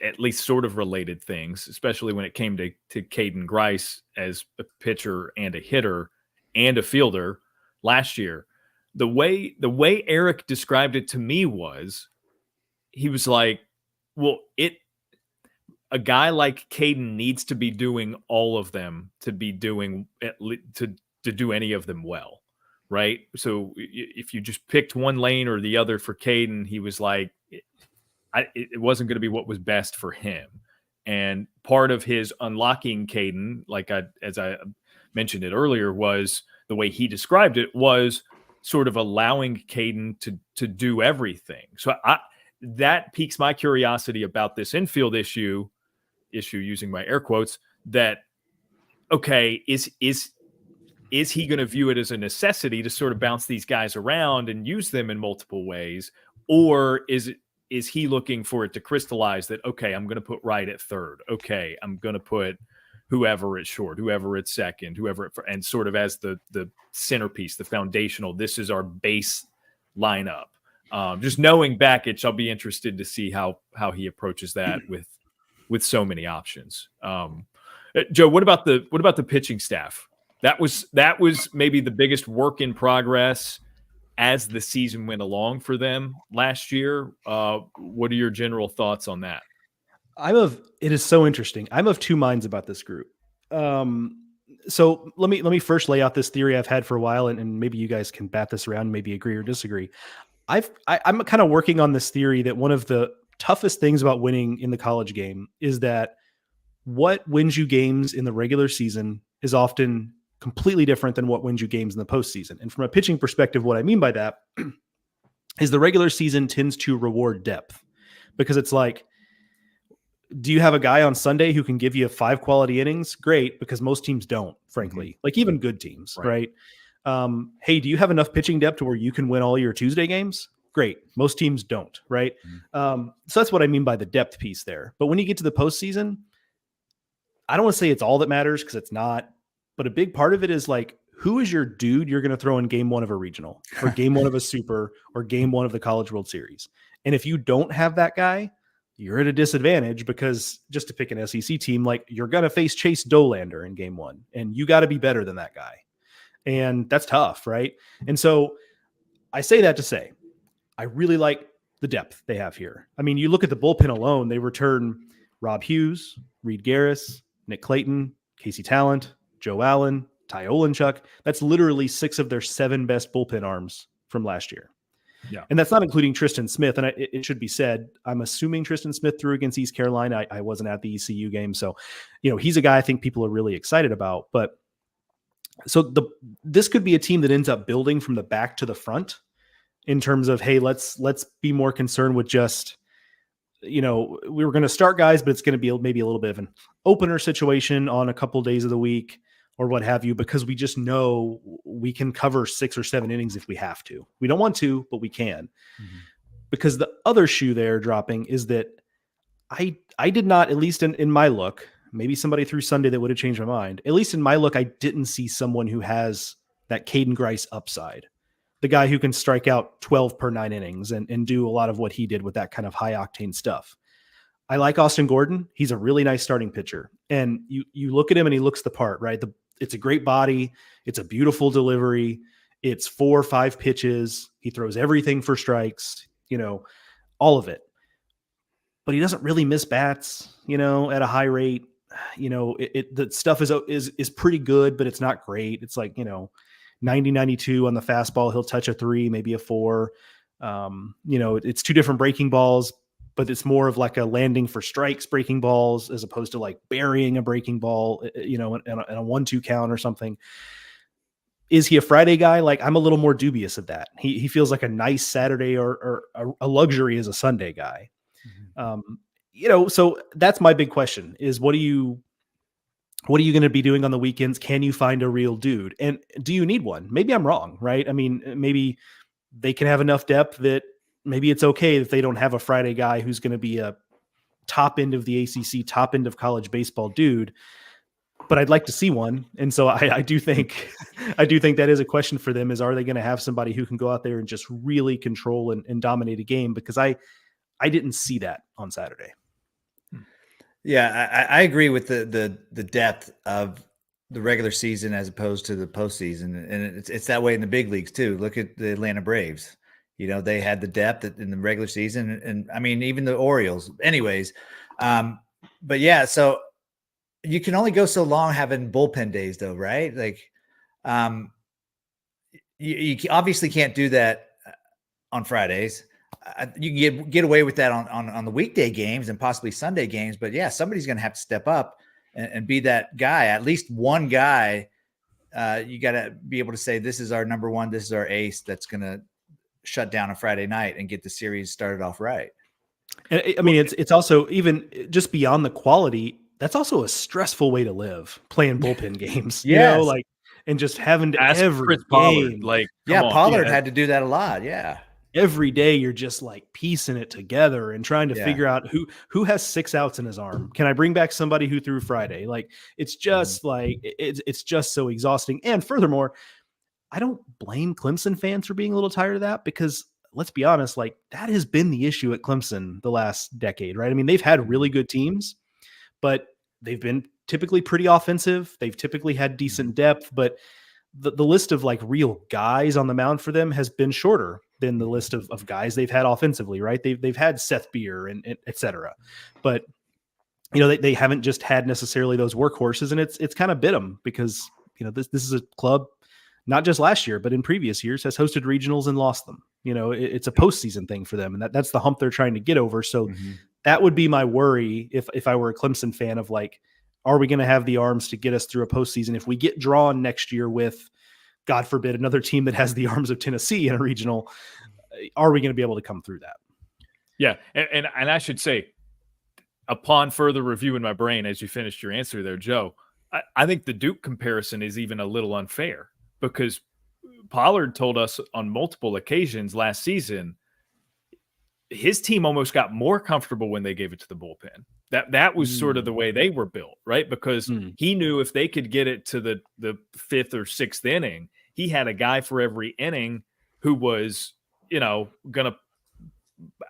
A: at least sort of related things, especially when it came to Caden Grice as a pitcher and a hitter and a fielder last year, the way Eric described it to me was, he was like, well, a guy like Caden needs to be doing all of them to be doing to do any of them well, right? So if you just picked one lane or the other for Caden, he was like, it wasn't going to be what was best for him. And part of his unlocking Caden, as I mentioned it earlier, was the way he described it was sort of allowing Caden to do everything. So that piques my curiosity about this infield issue using my air quotes, that, okay, is he going to view it as a necessity to sort of bounce these guys around and use them in multiple ways? Or is he looking for it to crystallize that, okay, I'm going to put Wright at third. Okay, I'm going to put whoever at short, whoever at second, and sort of as the centerpiece, the foundational, this is our base lineup. Just knowing Bakich, I'll be interested to see how he approaches that with so many options. Joe, what about the pitching staff? That was maybe the biggest work in progress as the season went along for them last year. What are your general thoughts on that?
C: It is so interesting. I'm of two minds about this group. So let me first lay out this theory I've had for a while, and maybe you guys can bat this around, maybe agree or disagree. I'm kind of working on this theory that one of the toughest things about winning in the college game is that what wins you games in the regular season is often completely different than what wins you games in the postseason. And from a pitching perspective, what I mean by that is the regular season tends to reward depth, because it's like, do you have a guy on Sunday who can give you 5 quality innings? Great, because most teams don't, frankly, even good teams, right? Hey, do you have enough pitching depth to where you can win all your Tuesday games? Great. Most teams don't, right? So that's what I mean by the depth piece there. But when you get to the postseason, I don't want to say it's all that matters, because it's not, but a big part of it is who is your dude you're going to throw in game 1 of a regional or game 1 of a super or game 1 of the College World Series? And if you don't have that guy, you're at a disadvantage, because just to pick an SEC team, you're going to face Chase Dolander in game 1, and you got to be better than that guy. And that's tough, right? And so I say that to say, I really like the depth they have here. I mean, you look at the bullpen alone, they return Rob Hughes, Reed Garris, Nick Clayton, Casey Talent, Joe Allen, Ty Olenchuk. That's literally 6 of their 7 best bullpen arms from last year. Yeah. And that's not including Tristan Smith. And it should be said, I'm assuming Tristan Smith threw against East Carolina. I wasn't at the ECU game. So, he's a guy I think people are really excited about. But so this could be a team that ends up building from the back to the front in terms of, hey, let's be more concerned with just, we were going to start guys, but it's going to be maybe a little bit of an opener situation on a couple days of the week or what have you, because we just know we can cover 6 or 7 innings if we have to. We don't want to, but we can. Because the other shoe there dropping is that I did not, at least in my look, maybe somebody threw Sunday that would have changed my mind. At least in my look, I didn't see someone who has that Caden Grice upside. the guy who can strike out 12 per 9 innings and do a lot of what he did with that kind of high octane stuff. I like Austin Gordon. He's a really nice starting pitcher. And you look at him and he looks the part, right? It's a great body. It's a beautiful delivery. It's 4 or 5 pitches. He throws everything for strikes, all of it. But he doesn't really miss bats, at a high rate. The stuff is pretty good, but it's not great. It's like, 90, 92 on the fastball. He'll touch a 3, maybe a 4. It's 2 different breaking balls, but it's more of like a landing for strikes breaking balls as opposed to like burying a breaking ball, in a 1-2 count or something. Is he a Friday guy? Like, I'm a little more dubious of that. He feels like a nice Saturday or a luxury as a Sunday guy. So that's my big question is what are you going to be doing on the weekends? Can you find a real dude? And do you need one? Maybe I'm wrong, right? I mean, maybe they can have enough depth that maybe it's okay if they don't have a Friday guy who's going to be a top end of the ACC, top end of college baseball dude, but I'd like to see one. And so I do think that is a question for them is, are they going to have somebody who can go out there and just really control and dominate a game? Because I didn't see that on Saturday.
B: Yeah, I agree with the depth of the regular season as opposed to the postseason, and it's that way in the big leagues too. Look at the Atlanta Braves. They had the depth in the regular season, and I mean even the Orioles. Anyways, but yeah, so you can only go so long having bullpen days, though, right? Like, you obviously can't do that on Fridays. You can get away with that on the weekday games and possibly Sunday games, but yeah, somebody's going to have to step up and be that guy. At least one guy, you got to be able to say, this is our number one, this is our ace that's going to shut down a Friday night and get the series started off right.
C: And I mean, it's also even just beyond the quality. That's also a stressful way to live, playing bullpen games.
B: Yes.
C: And just having to
A: Ask
C: every
A: Chris
C: game.
A: Pollard,
B: Pollard had to do that a lot. Yeah.
C: Every day you're just like piecing it together and trying to figure out who has 6 outs in his arm. Can I bring back somebody who threw Friday? Like, it's just like, it's just so exhausting. And furthermore, I don't blame Clemson fans for being a little tired of that, because let's be honest, like, that has been the issue at Clemson the last decade, right? I mean, they've had really good teams, but they've been typically pretty offensive. They've typically had decent depth, but the list of like real guys on the mound for them has been shorter than the list of guys they've had offensively, right? They've had Seth Beer and et cetera, but they haven't just had necessarily those workhorses, and it's kind of bit them because, this is a club, not just last year, but in previous years has hosted regionals and lost them. It's a postseason thing for them, and that's the hump they're trying to get over. So that would be my worry if I were a Clemson fan of like, are we going to have the arms to get us through a postseason? If we get drawn next year with, God forbid, another team that has the arms of Tennessee in a regional, are we going to be able to come through that?
A: Yeah. And I should say, upon further review in my brain, as you finished your answer there, Joe, I think the Duke comparison is even a little unfair, because Pollard told us on multiple occasions last season, his team almost got more comfortable when they gave it to the bullpen. That was sort of the way they were built, right? Because he knew if they could get it to the 5th or 6th inning, he had a guy for every inning who was, going to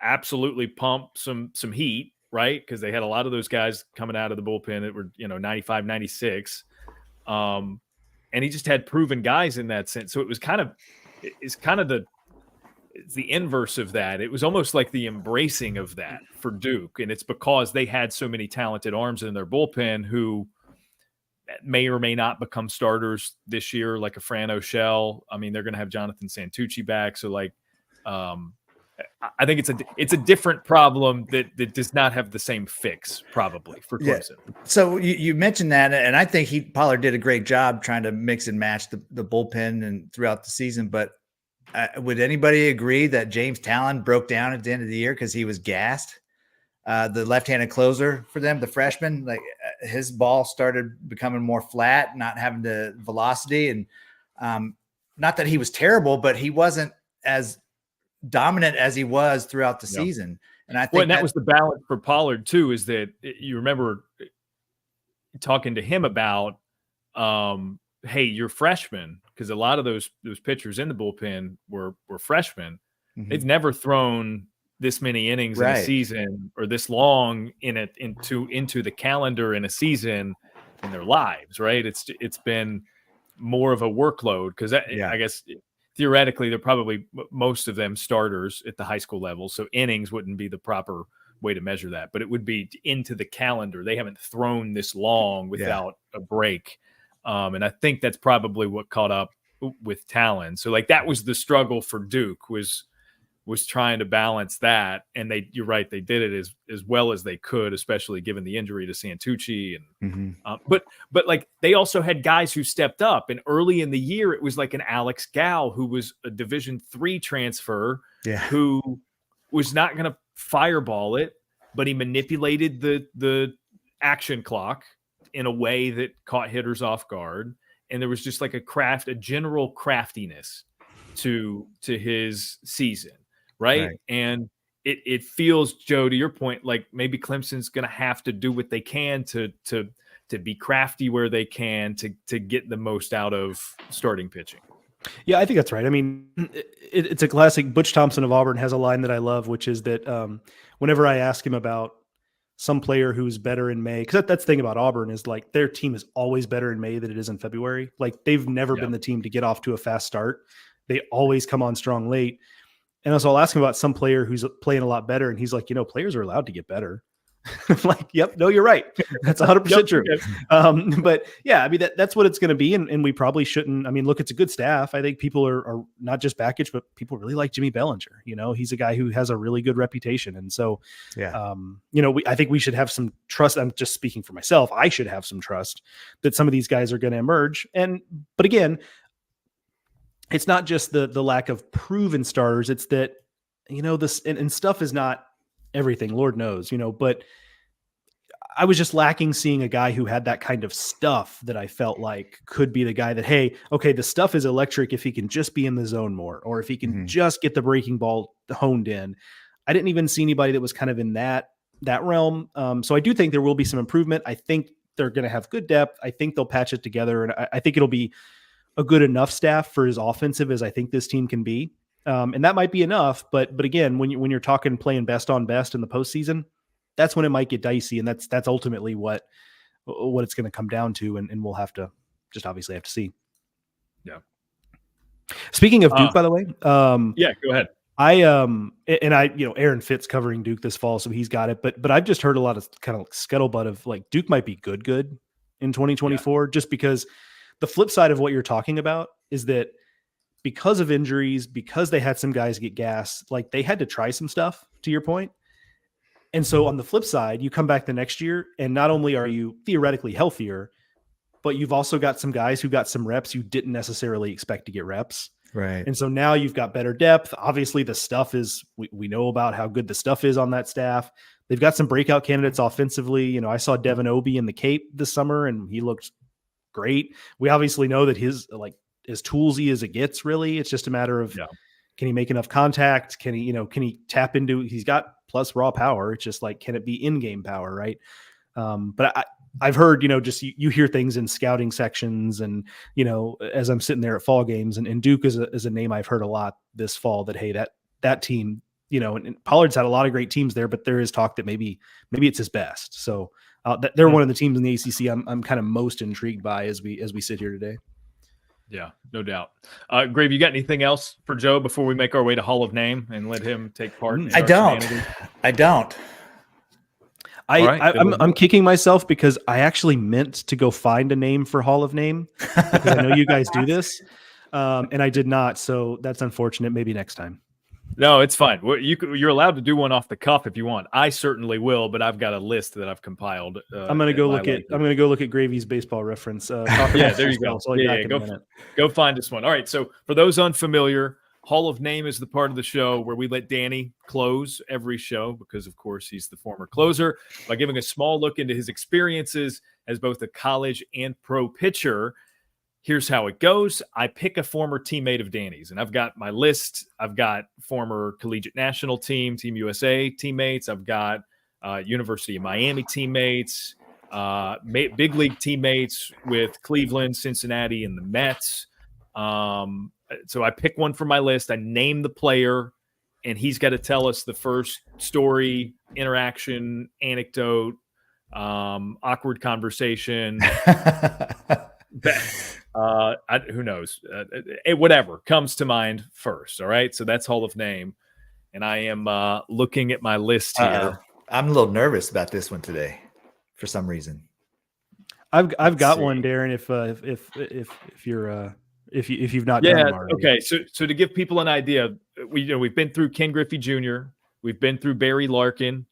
A: absolutely pump some heat, right? Because they had a lot of those guys coming out of the bullpen that were, 95, 96. And he just had proven guys in that sense. So it's kind of the inverse of that. It was almost like the embracing of that for Duke. And it's because they had so many talented arms in their bullpen who may or may not become starters this year, like a Fran O'Shell. I mean, they're going to have Jonathan Santucci back. So like, I think it's a different problem that does not have the same fix probably for Clemson.
B: Yeah. So you mentioned that, and I think Pollard did a great job trying to mix and match the bullpen and throughout the season. But would anybody agree that James Talon broke down at the end of the year because he was gassed? The left-handed closer for them, the freshman, like his ball started becoming more flat, not having the velocity, and not that he was terrible, but he wasn't as dominant as he was throughout the season. And I think
A: that was the balance for Pollard too, is that you remember talking to him about, hey, you're freshman, because a lot of those pitchers in the bullpen were freshmen.
B: Mhm.
A: They've never thrown this many innings in a season or this long into the calendar in a season in their lives, right? It's been more of a workload because I guess theoretically they're probably most of them starters at the high school level, so innings wouldn't be the proper way to measure that, but it would be into the calendar. They haven't thrown this long without a break, and I think that's probably what caught up with Talon. So like that was the struggle for Duke was trying to balance that, and you're right, they did it as well as they could, especially given the injury to Santucci. And but like they also had guys who stepped up, and early in the year it was like an Alex Gal who was a Division III transfer who was not going to fireball it, but he manipulated the action clock in a way that caught hitters off guard, and there was just like a general craftiness to his season. Right. And it feels, Joe, to your point, like maybe Clemson's going to have to do what they can to be crafty where they can to get the most out of starting pitching.
C: Yeah, I think that's right. I mean, it's a classic. Butch Thompson of Auburn has a line that I love, which is that whenever I ask him about some player who's better in May, because that's the thing about Auburn is like their team is always better in May than it is in February. Like they've never been the team to get off to a fast start. They always come on strong late. And so I'll ask him about some player who's playing a lot better. And he's like, players are allowed to get better. I'm like, yep, no, you're right. That's 100% true. But yeah, I mean, that's what it's going to be. And we probably shouldn't. I mean, look, it's a good staff. I think people are not just Bakich, but people really like Jimmy Bellinger. He's a guy who has a really good reputation. And so, I think we should have some trust. I'm just speaking for myself. I should have some trust that some of these guys are going to emerge. But again, it's not just the lack of proven starters. It's that, this and stuff is not everything, Lord knows, but I was just lacking seeing a guy who had that kind of stuff that I felt like could be the guy that, hey, okay, the stuff is electric if he can just be in the zone more, or if he can just get the breaking ball honed in. I didn't even see anybody that was kind of in that realm. So I do think there will be some improvement. I think they're going to have good depth. I think they'll patch it together. And I think it'll be a good enough staff for as offensive as I think this team can be. And that might be enough, but again, when you're talking playing best on best in the postseason, that's when it might get dicey. And that's ultimately what it's going to come down to. And we'll have to just obviously have to see.
A: Yeah.
C: Speaking of Duke, by the way,
A: yeah, go ahead.
C: Aaron Fitz covering Duke this fall, so he's got it, but I've just heard a lot of kind of scuttlebutt of like Duke might be good in 2024, just because the flip side of what you're talking about is that because of injuries, because they had some guys get gas, like they had to try some stuff, to your point. And so on the flip side, you come back the next year and not only are you theoretically healthier, but you've also got some guys who got some reps you didn't necessarily expect to get reps.
B: Right.
C: And so now you've got better depth. Obviously the stuff is, we know about how good the stuff is on that staff. They've got some breakout candidates offensively. I saw Devin Obie in the Cape this summer and he looked great. We obviously know that his as toolsy as it gets, really. It's just a matter of can he make enough contact? Can he tap into, he's got plus raw power. It's just like, can it be in-game power? Right. But I've heard, just you hear things in scouting sections and, as I'm sitting there at fall games and Duke is a name I've heard a lot this fall that, hey, that team, and Pollard's had a lot of great teams there, but there is talk that maybe it's his best. So they're one of the teams in the ACC I'm kind of most intrigued by as we sit here today.
A: Yeah, no doubt. Grave, you got anything else for Joe before we make our way to Hall of Name and let him take part?
B: I don't.
C: I'm kicking myself because I actually meant to go find a name for Hall of Name because I know you guys do this, and I did not. So that's unfortunate. Maybe next time.
A: No, it's fine. You're allowed to do one off the cuff if you want. I certainly will, but I've got a list that I've compiled.
C: I'm gonna go look at Gravy's baseball reference.
A: Yeah, there you go. Go find this one. All right. So for those unfamiliar, Hall of Name is the part of the show where we let Danny close every show because, of course, he's the former closer, by giving a small look into his experiences as both a college and pro pitcher. Here's how it goes. I pick a former teammate of Danny's, and I've got my list. I've got former collegiate national team, Team USA teammates. I've got University of Miami teammates, big league teammates with Cleveland, Cincinnati, and the Mets. So I pick one from my list. I name the player, and he's got to tell us the first story, interaction, anecdote, awkward conversation. Who knows? Whatever comes to mind first. All right. So that's Hall of Name. And I am looking at my list here.
B: I'm a little nervous about this one today for some reason.
C: I've got one, Darren. If you've not done them already.
A: Okay. So to give people an idea, we've been through Ken Griffey Jr. We've been through Barry Larkin,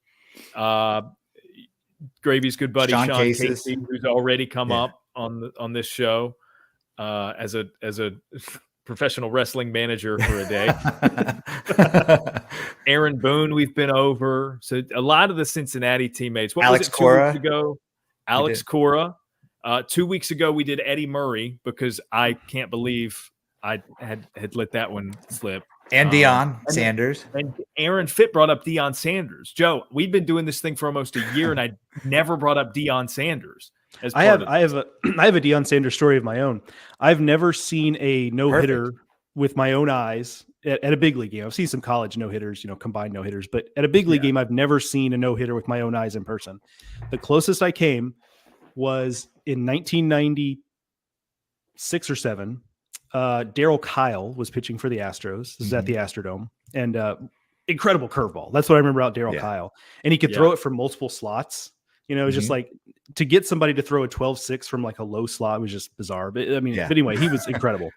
A: Gravy's good buddy Sean Casey, who's already come up on this show as a professional wrestling manager for a day. Aaron Boone, we've been over. So a lot of the Cincinnati teammates.
B: Alex Cora.
A: 2 weeks ago? Alex Cora. 2 weeks ago, we did Eddie Murray because I can't believe I had let that one slip.
B: And Deion Sanders.
A: And Aaron Fitt brought up Deion Sanders. Joe, we've been doing this thing for almost a year, and I never brought up Deion Sanders.
C: I have a Deion Sanders story of my own. I've never seen a no-hitter with my own eyes at a big league game. I've seen some college no-hitters, combined no-hitters, but at a big league game, I've never seen a no-hitter with my own eyes in person. The closest I came was in 1996 or 7. Darryl Kyle was pitching for the Astros. This is at the Astrodome, and incredible curveball. That's what I remember about Darryl Kyle. And he could throw it from multiple slots. It was just like to get somebody to throw a 12-6 from like a low slot was just bizarre. But but anyway, he was incredible.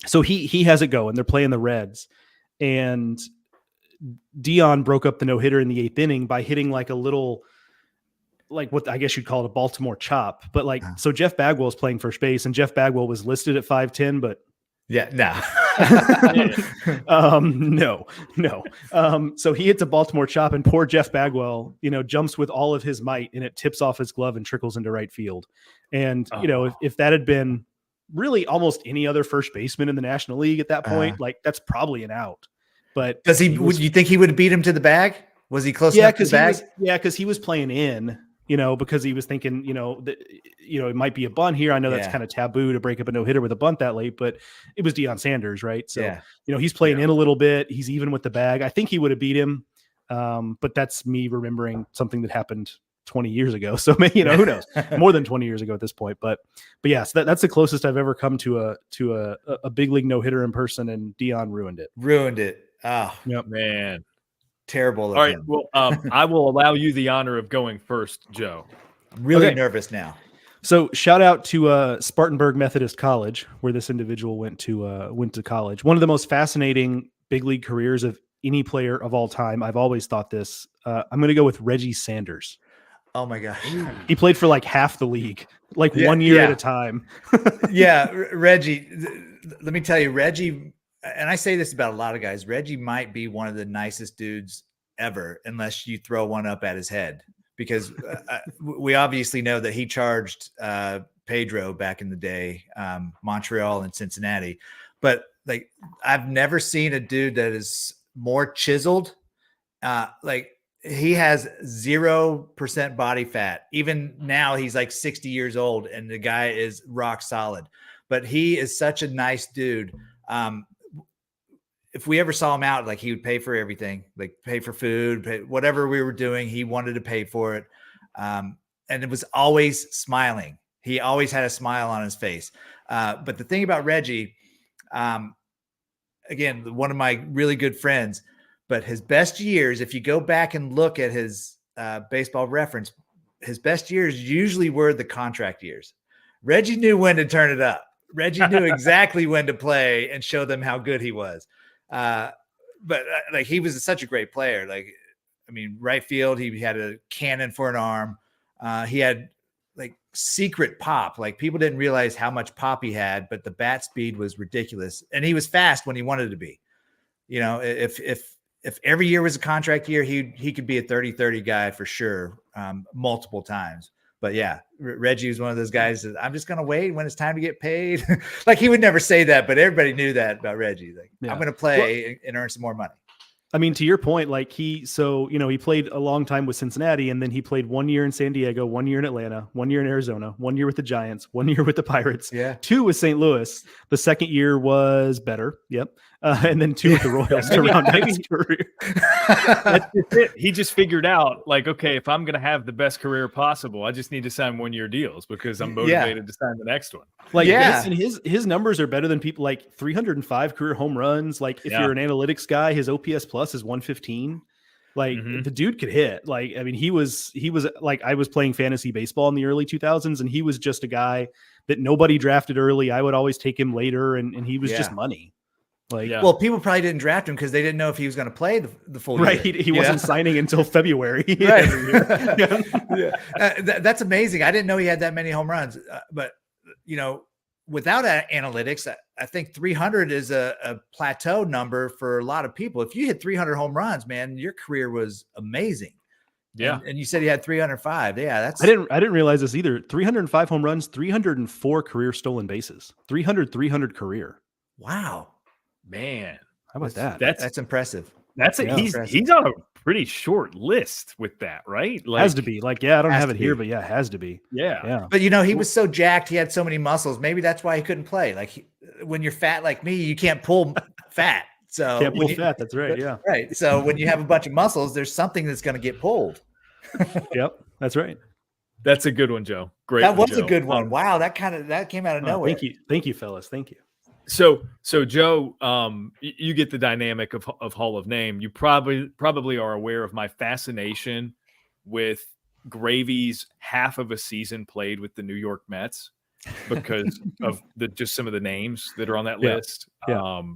C: So he has it going. They're playing the Reds, and Deion broke up the no-hitter in the 8th inning by hitting like a little, like what I guess you'd call it a Baltimore chop. But so Jeff Bagwell is playing first base, and Jeff Bagwell was listed at 5'10", but no. So he hits a Baltimore chop, and poor Jeff Bagwell, jumps with all of his might, and it tips off his glove and trickles into right field. And, if that had been really almost any other first baseman in the National League at that point, that's probably an out. But
B: would you think he would have beat him to the bag? Was he close enough to the bag?
C: Because he was playing in, because he was thinking, it might be a bunt here. I know that's kind of taboo to break up a no-hitter with a bunt that late, but it was Deion Sanders, right? So, he's playing in a little bit. He's even with the bag. I think he would have beat him, but that's me remembering something that happened 20 years ago. So, who knows? More than 20 years ago at this point. But yeah, so that's the closest I've ever come to a big league no-hitter in person, and Deion ruined it.
B: Oh,
A: yep, man.
B: Terrible.
A: All right. Well, I will allow you the honor of going first, Joe.
B: I'm really nervous now.
C: So shout out to Spartanburg Methodist College, where this individual went to college. One of the most fascinating big league careers of any player of all time. I've always thought this. I'm going to go with Reggie Sanders.
B: Oh my gosh.
C: He played for like half the league, 1 year at a time.
B: Reggie, let me tell you, Reggie, and I say this about a lot of guys, Reggie might be one of the nicest dudes ever, unless you throw one up at his head, because we obviously know that he charged Pedro back in the day, Montreal and Cincinnati. But I've never seen a dude that is more chiseled. He has 0% body fat. Even now he's 60 years old and the guy is rock solid, but he is such a nice dude. If we ever saw him out, he would pay for everything, pay for food, whatever we were doing, he wanted to pay for it. And it was always smiling. He always had a smile on his face. But the thing about Reggie, again, one of my really good friends, but his best years, if you go back and look at his baseball reference, his best years usually were the contract years. Reggie knew when to turn it up. Reggie knew exactly when to play and show them how good he was. But he was such a great player. Right field, he had a cannon for an arm. He had secret pop. People didn't realize how much pop he had, but the bat speed was ridiculous. And he was fast when he wanted to be. If every year was a contract year, he could be a 30-30 guy for sure, multiple times. But yeah, Reggie was one of those guys that I'm just going to wait when it's time to get paid. He would never say that, but everybody knew that about Reggie. I'm going to play and earn some more money.
C: I mean, to your point, like he played a long time with Cincinnati, and then he played 1 year in San Diego, 1 year in Atlanta, 1 year in Arizona, 1 year with the Giants, 1 year with the Pirates, 2 with St. Louis. The second year was better. Yep. And then 2 with the Royals to round out his career.
A: That's just it. He just figured out, like, okay, if I'm going to have the best career possible, I just need to sign 1-year deals because I'm motivated to sign the next one.
C: Like, and his numbers are better than people, like 305 career home runs. Like, if you're an analytics guy, his OPS plus is 115. Like, the dude could hit. Like, I mean, he was like, I was playing fantasy baseball in the early 2000s, and he was just a guy that nobody drafted early. I would always take him later, and he was just money. Like,
B: well, people probably didn't draft him because they didn't know if he was going to play the full year.
C: Right, he wasn't signing until February.
B: Right. That's amazing. I didn't know he had that many home runs. But without analytics, I think 300 is a plateau number for a lot of people. If you hit 300 home runs, man, your career was amazing.
A: Yeah,
B: and you said he had 305. Yeah, that's.
C: I didn't realize this either. 305 home runs, 304 career stolen bases, 300 career.
B: Wow.
A: Man,
C: how about that?
B: That's impressive.
A: He's on a pretty short list with that, right?
C: Like, has to be. Like, I don't have it here, but it has to be.
A: Yeah.
B: But he was so jacked, he had so many muscles. Maybe that's why he couldn't play. Like, when you're fat like me, you can't pull fat. So
C: can't pull fat. That's right. Yeah.
B: Right. So when you have a bunch of muscles, there's something that's going to get pulled.
C: Yep. That's right.
A: That's a good one, Joe. Great.
B: That was a good one. Wow. That came out of nowhere.
C: Thank you, fellas. Thank you.
A: So Joe, you get the dynamic of Hall of Name. You probably are aware of my fascination with Gravy's half of a season played with the New York Mets because of just some of the names that are on that list.
C: Yeah.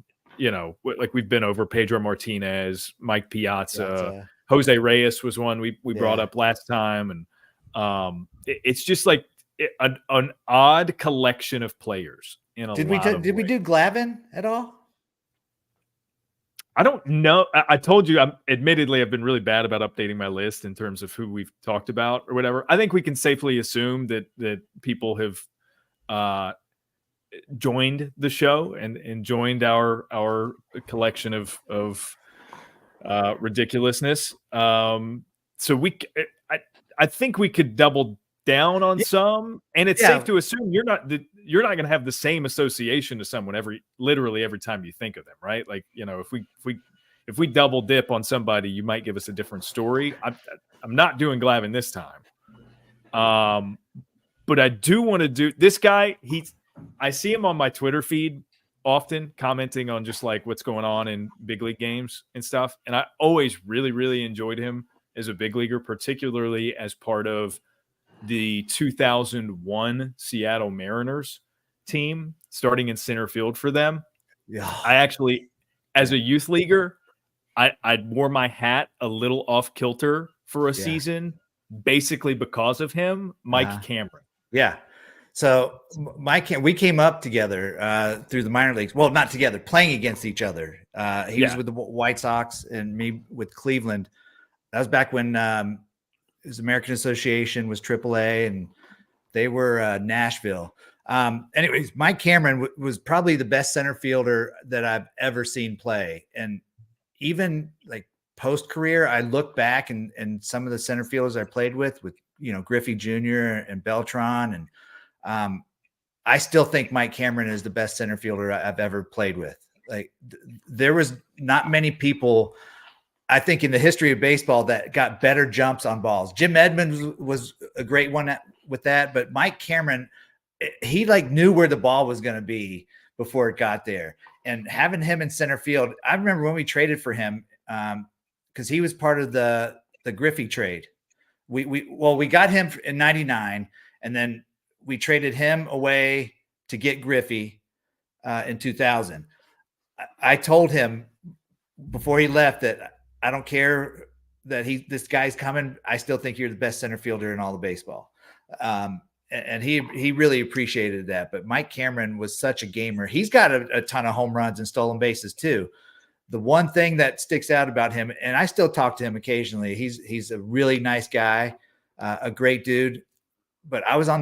A: Like we've been over Pedro Martinez, Mike Piazza, Jose Reyes was one we brought up last time, and it's just like an odd collection of players. Did we
B: do Glavine at all?
A: I don't know. I told you, admittedly, I've been really bad about updating my list in terms of who we've talked about or whatever. I think we can safely assume that people have joined the show and joined our collection of ridiculousness. So I think we could double down on some, and it's safe to assume you're not going to have the same association to someone literally every time you think of them, right? Like, if we double dip on somebody, you might give us a different story. I'm not doing Glavine this time, but I do want to do this guy. I see him on my Twitter feed often commenting on just like what's going on in big league games and stuff, and I always really, really enjoyed him as a big leaguer, particularly as part of the 2001 Seattle Mariners team, starting in center field for them.
B: Yeah,
A: I actually, as a youth leaguer, I wore my hat a little off kilter for a season, basically because of him, Mike Cameron.
B: Yeah. So we came up together through the minor leagues. Well, not together, playing against each other. He was with the White Sox and me with Cleveland. That was back when his American Association was AAA, and they were Nashville. Anyways, Mike Cameron was probably the best center fielder that I've ever seen play. And even like post career, I look back and some of the center fielders I played with Griffey Jr. and Beltran. And I still think Mike Cameron is the best center fielder I've ever played with. Like there was not many people, I think, in the history of baseball that got better jumps on balls. Jim Edmonds was a great one with that, but Mike Cameron, he like knew where the ball was going to be before it got there. And having him in center field, I remember when we traded for him because he was part of the Griffey trade. We got him in '99, and then we traded him away to get Griffey in 2000. I told him before he left that I don't care that this guy's coming. I still think you're the best center fielder in all of baseball. And he really appreciated that. But Mike Cameron was such a gamer. He's got a ton of home runs and stolen bases too. The one thing that sticks out about him, and I still talk to him occasionally, he's a really nice guy, a great dude. But I was on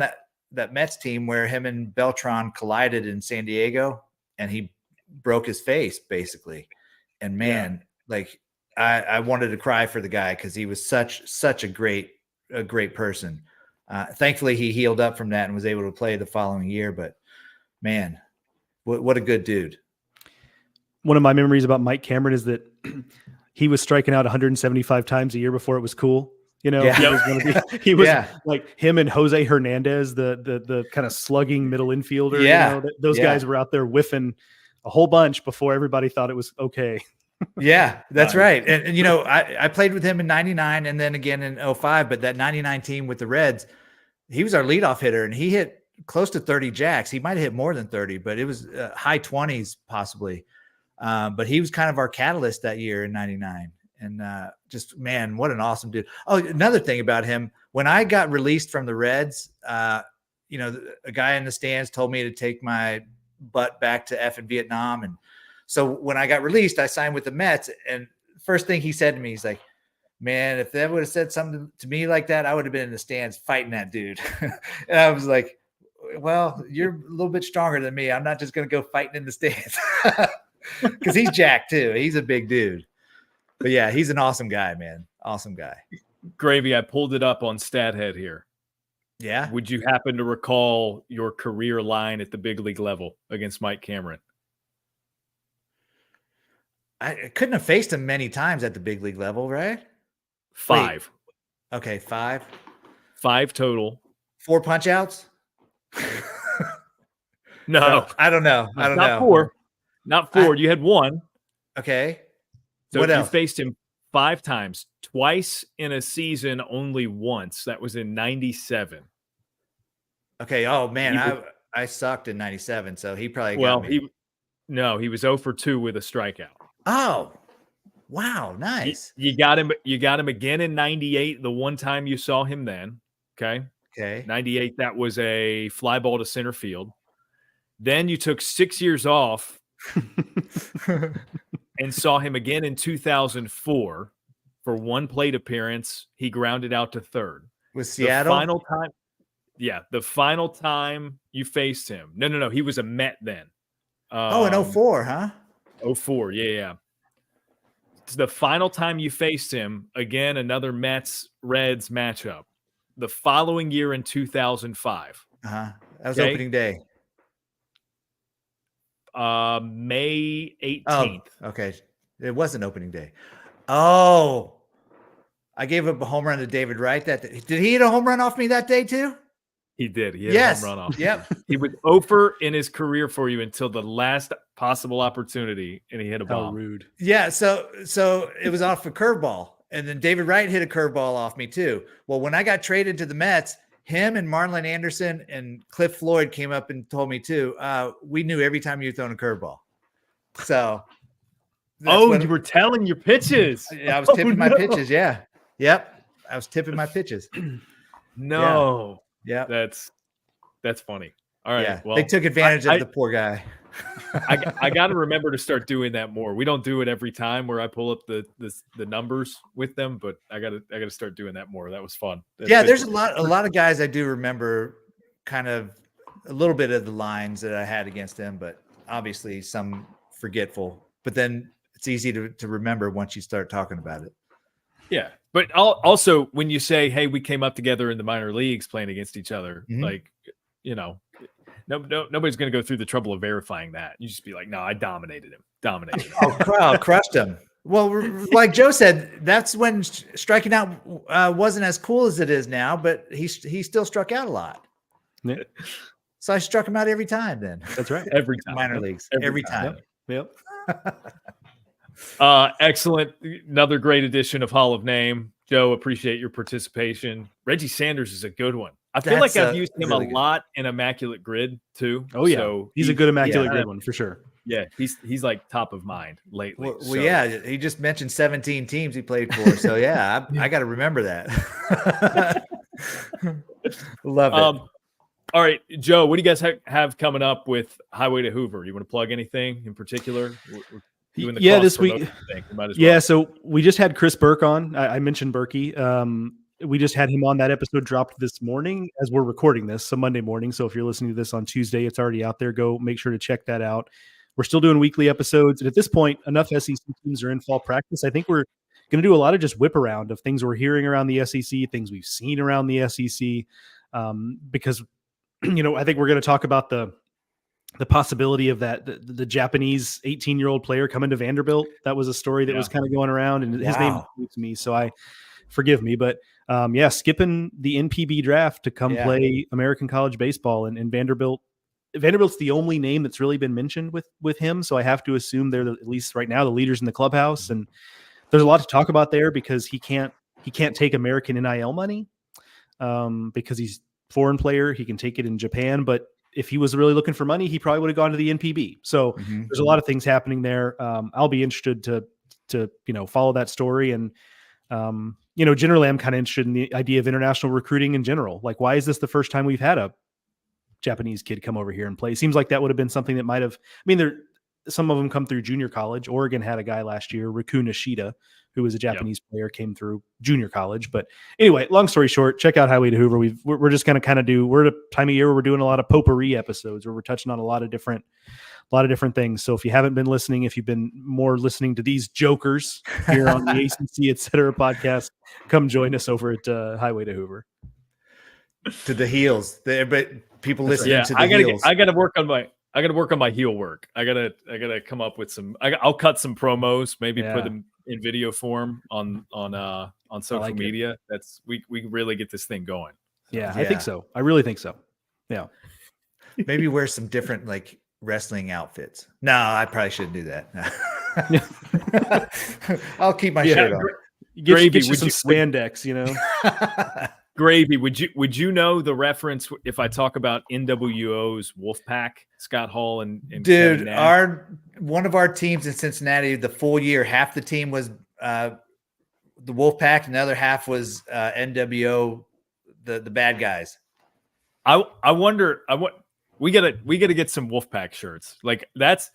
B: that Mets team where him and Beltran collided in San Diego, and he broke his face basically. And man, like I wanted to cry for the guy because he was such a great person. Thankfully, he healed up from that and was able to play the following year. But man, what a good dude.
C: One of my memories about Mike Cameron is that he was striking out 175 times a year before it was cool. He was like him and Jose Hernandez, the kind of slugging middle infielder.
B: Yeah.
C: Those guys were out there whiffing a whole bunch before everybody thought it was okay.
B: Yeah, that's right. And I played with him in 99 and then again in 05, but that 99 team with the Reds, he was our leadoff hitter and he hit close to 30 jacks. He might've hit more than 30, but it was high 20s possibly. But he was kind of our catalyst that year in 99. And just, man, what an awesome dude. Oh, another thing about him, when I got released from the Reds, a guy in the stands told me to take my butt back to effing Vietnam. And so when I got released, I signed with the Mets. And first thing he said to me, he's like, man, if they would have said something to me like that, I would have been in the stands fighting that dude. And I was like, well, you're a little bit stronger than me. I'm not just going to go fighting in the stands. Because he's jacked too. He's a big dude. But yeah, he's an awesome guy, man. Awesome guy.
A: Gravy, I pulled it up on StatHead here.
B: Yeah.
A: Would you happen to recall your career line at the big league level against Mike Cameron?
B: I couldn't have faced him many times at the big league level, right?
A: 5.
B: Wait. Okay, 5.
A: 5 total.
B: 4 punch outs?
A: No.
B: I don't know.
A: Not 4. Not 4. You had 1.
B: Okay.
A: So
B: what else?
A: You faced him 5 times, twice in a season, only once. That was in 97.
B: Okay. Oh man, I sucked in 97, so he probably
A: well,
B: got me.
A: he was 0 for 2 with a strikeout.
B: Oh, wow, nice.
A: You got him. You got him again in 98. The one time you saw him then. Okay. 98. That was a fly ball to center field. Then you took 6 years off. And saw him again in 2004 for 1 plate appearance. He grounded out to third.
B: With Seattle?
A: The final time you faced him. No. He was a Met then.
B: In 04, huh?
A: 04, yeah. It's the final time you faced him, again, another Mets-Reds matchup. The following year in 2005.
B: Uh-huh. That was opening day.
A: May 18th.
B: Oh, okay. It wasn't opening day. Oh, I gave up a home run to David Wright that day. Did he hit a home run off me that day too?
A: He did. He hit a home run off.
B: Yep.
A: He was over in his career for you until the last possible opportunity, and he hit a bomb.
C: How rude.
B: Yeah. So it was off a curveball, and then David Wright hit a curveball off me too. Well, when I got traded to the Mets, him and Marlon Anderson and Cliff Floyd came up and told me too, we knew every time you were throwing a curveball. So.
A: You were telling your pitches.
B: I was tipping my pitches. Yeah. Yep. I was tipping my pitches.
A: No.
B: Yeah.
A: That's funny. All right.
B: Yeah.
A: Well,
B: they took advantage of the poor guy.
A: I got to remember to start doing that more. We don't do it every time where I pull up the numbers with them, but I got to start doing that more. That was fun.
B: There's a lot of guys I do remember kind of a little bit of the lines that I had against them, but obviously some forgetful. But then it's easy to remember once you start talking about it.
A: Yeah. But also when you say, hey, we came up together in the minor leagues playing against each other, like, nobody's going to go through the trouble of verifying that. You just be like, no, I dominated him.
B: Crushed him. Well, like Joe said, that's when striking out wasn't as cool as it is now, but he still struck out a lot.
C: Yeah.
B: So I struck him out every time then.
C: That's right.
A: Every time.
B: Minor leagues. Every time.
C: Yep.
A: Excellent. Another great edition of Hall of Name. Joe, appreciate your participation. Reggie Sanders is a good one. I feel like I've used him really a lot in Immaculate Grid too.
C: Oh yeah, so he's a good Immaculate Grid one for sure.
A: Yeah, he's like top of mind lately.
B: Well, yeah, he just mentioned 17 teams he played for. So yeah, I got to remember that. Love it.
A: All right, Joe, what do you guys have coming up with Highway to Hoover? You want to plug anything in particular? We're doing the
C: this week. So we just had Chris Burke on. I mentioned Berkey. We just had him on. That episode dropped this morning as we're recording this, so Monday morning. So if you're listening to this on Tuesday, it's already out there. Go make sure to check that out. We're still doing weekly episodes. And at this point, enough SEC teams are in fall practice. I think we're going to do a lot of just whip around of things we're hearing around the SEC, things we've seen around the SEC, because, I think we're going to talk about the possibility of that, the Japanese 18-year-old player coming to Vanderbilt. That was a story that was kind of going around, and his name escapes me. So forgive me, but skipping the NPB draft to come play American college baseball, and Vanderbilt's the only name that's really been mentioned with him. So I have to assume they're at least right now the leaders in the clubhouse, and there's a lot to talk about there because he can't take American NIL money because he's a foreign player. He can take it in Japan, but if he was really looking for money, he probably would have gone to the NPB. So there's a lot of things happening there. I'll be interested to follow that story. And, generally I'm kind of interested in the idea of international recruiting in general. Like, why is this the first time we've had a Japanese kid come over here and play? It seems like that would have been something that might have, some of them come through junior college. Oregon had a guy last year, Riku Nishida, who was a Japanese player, came through junior college. But anyway, long story short, check out Highway to Hoover. We're just going to we're at a time of year where we're doing a lot of potpourri episodes where we're touching on a lot of different things. So if you haven't been listening, if you've been more listening to these jokers here on the ACC Etc. podcast, come join us over at Highway to Hoover.
B: To the heels, people listening to the heels.
A: I got to work on my heel work. I gotta come up with some. I'll cut some promos, maybe put them in video form on social media. That's we really get this thing going.
C: Yeah, I think so. I really think so. Yeah,
B: maybe wear some different like wrestling outfits. No, I probably shouldn't do that. I'll keep my shirt on.
C: Get you some spandex,
A: Gravy, would you know the reference if I talk about NWO's Wolfpack, Scott Hall and
B: dude, one of our teams in Cincinnati, the full year, half the team was the Wolfpack, and the other half was NWO, the bad guys.
A: I wonder. We gotta get some Wolfpack shirts. Like that's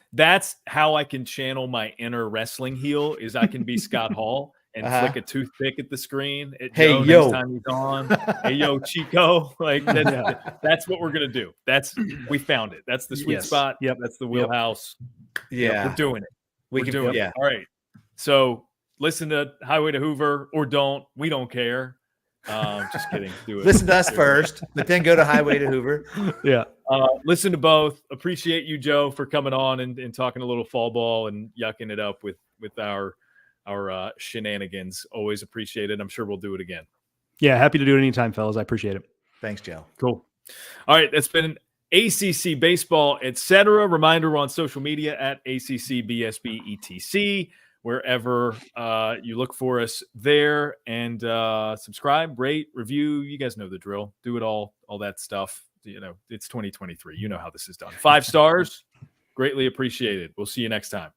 A: how I can channel my inner wrestling heel. Is I can be Scott Hall. And flick a toothpick at the screen. Next time he's on. Hey, yo, Chico. Like that's what we're gonna do. We found it. That's the sweet spot.
C: Yep.
A: That's the wheelhouse.
B: Yeah,
A: we're doing it.
B: We're doing it. Yeah.
A: All right. So listen to Highway to Hoover or don't. We don't care. Just kidding. Do it.
B: Listen to us first, but then go to Highway to Hoover.
C: Yeah.
A: Listen to both. Appreciate you, Joe, for coming on and talking a little fall ball and yucking it up with our shenanigans. Always appreciate it. I'm sure we'll do it again.
C: Yeah, happy to do it anytime, fellas. I appreciate it.
B: Thanks, Joe.
A: Cool. All right, that's been ACC Baseball, Etc. Reminder, we're on social media at ACC BSB ETC, wherever you look for us there, and subscribe, rate, review. You guys know the drill. Do it all that stuff. It's 2023. You know how this is done. 5 stars, greatly appreciated. We'll see you next time.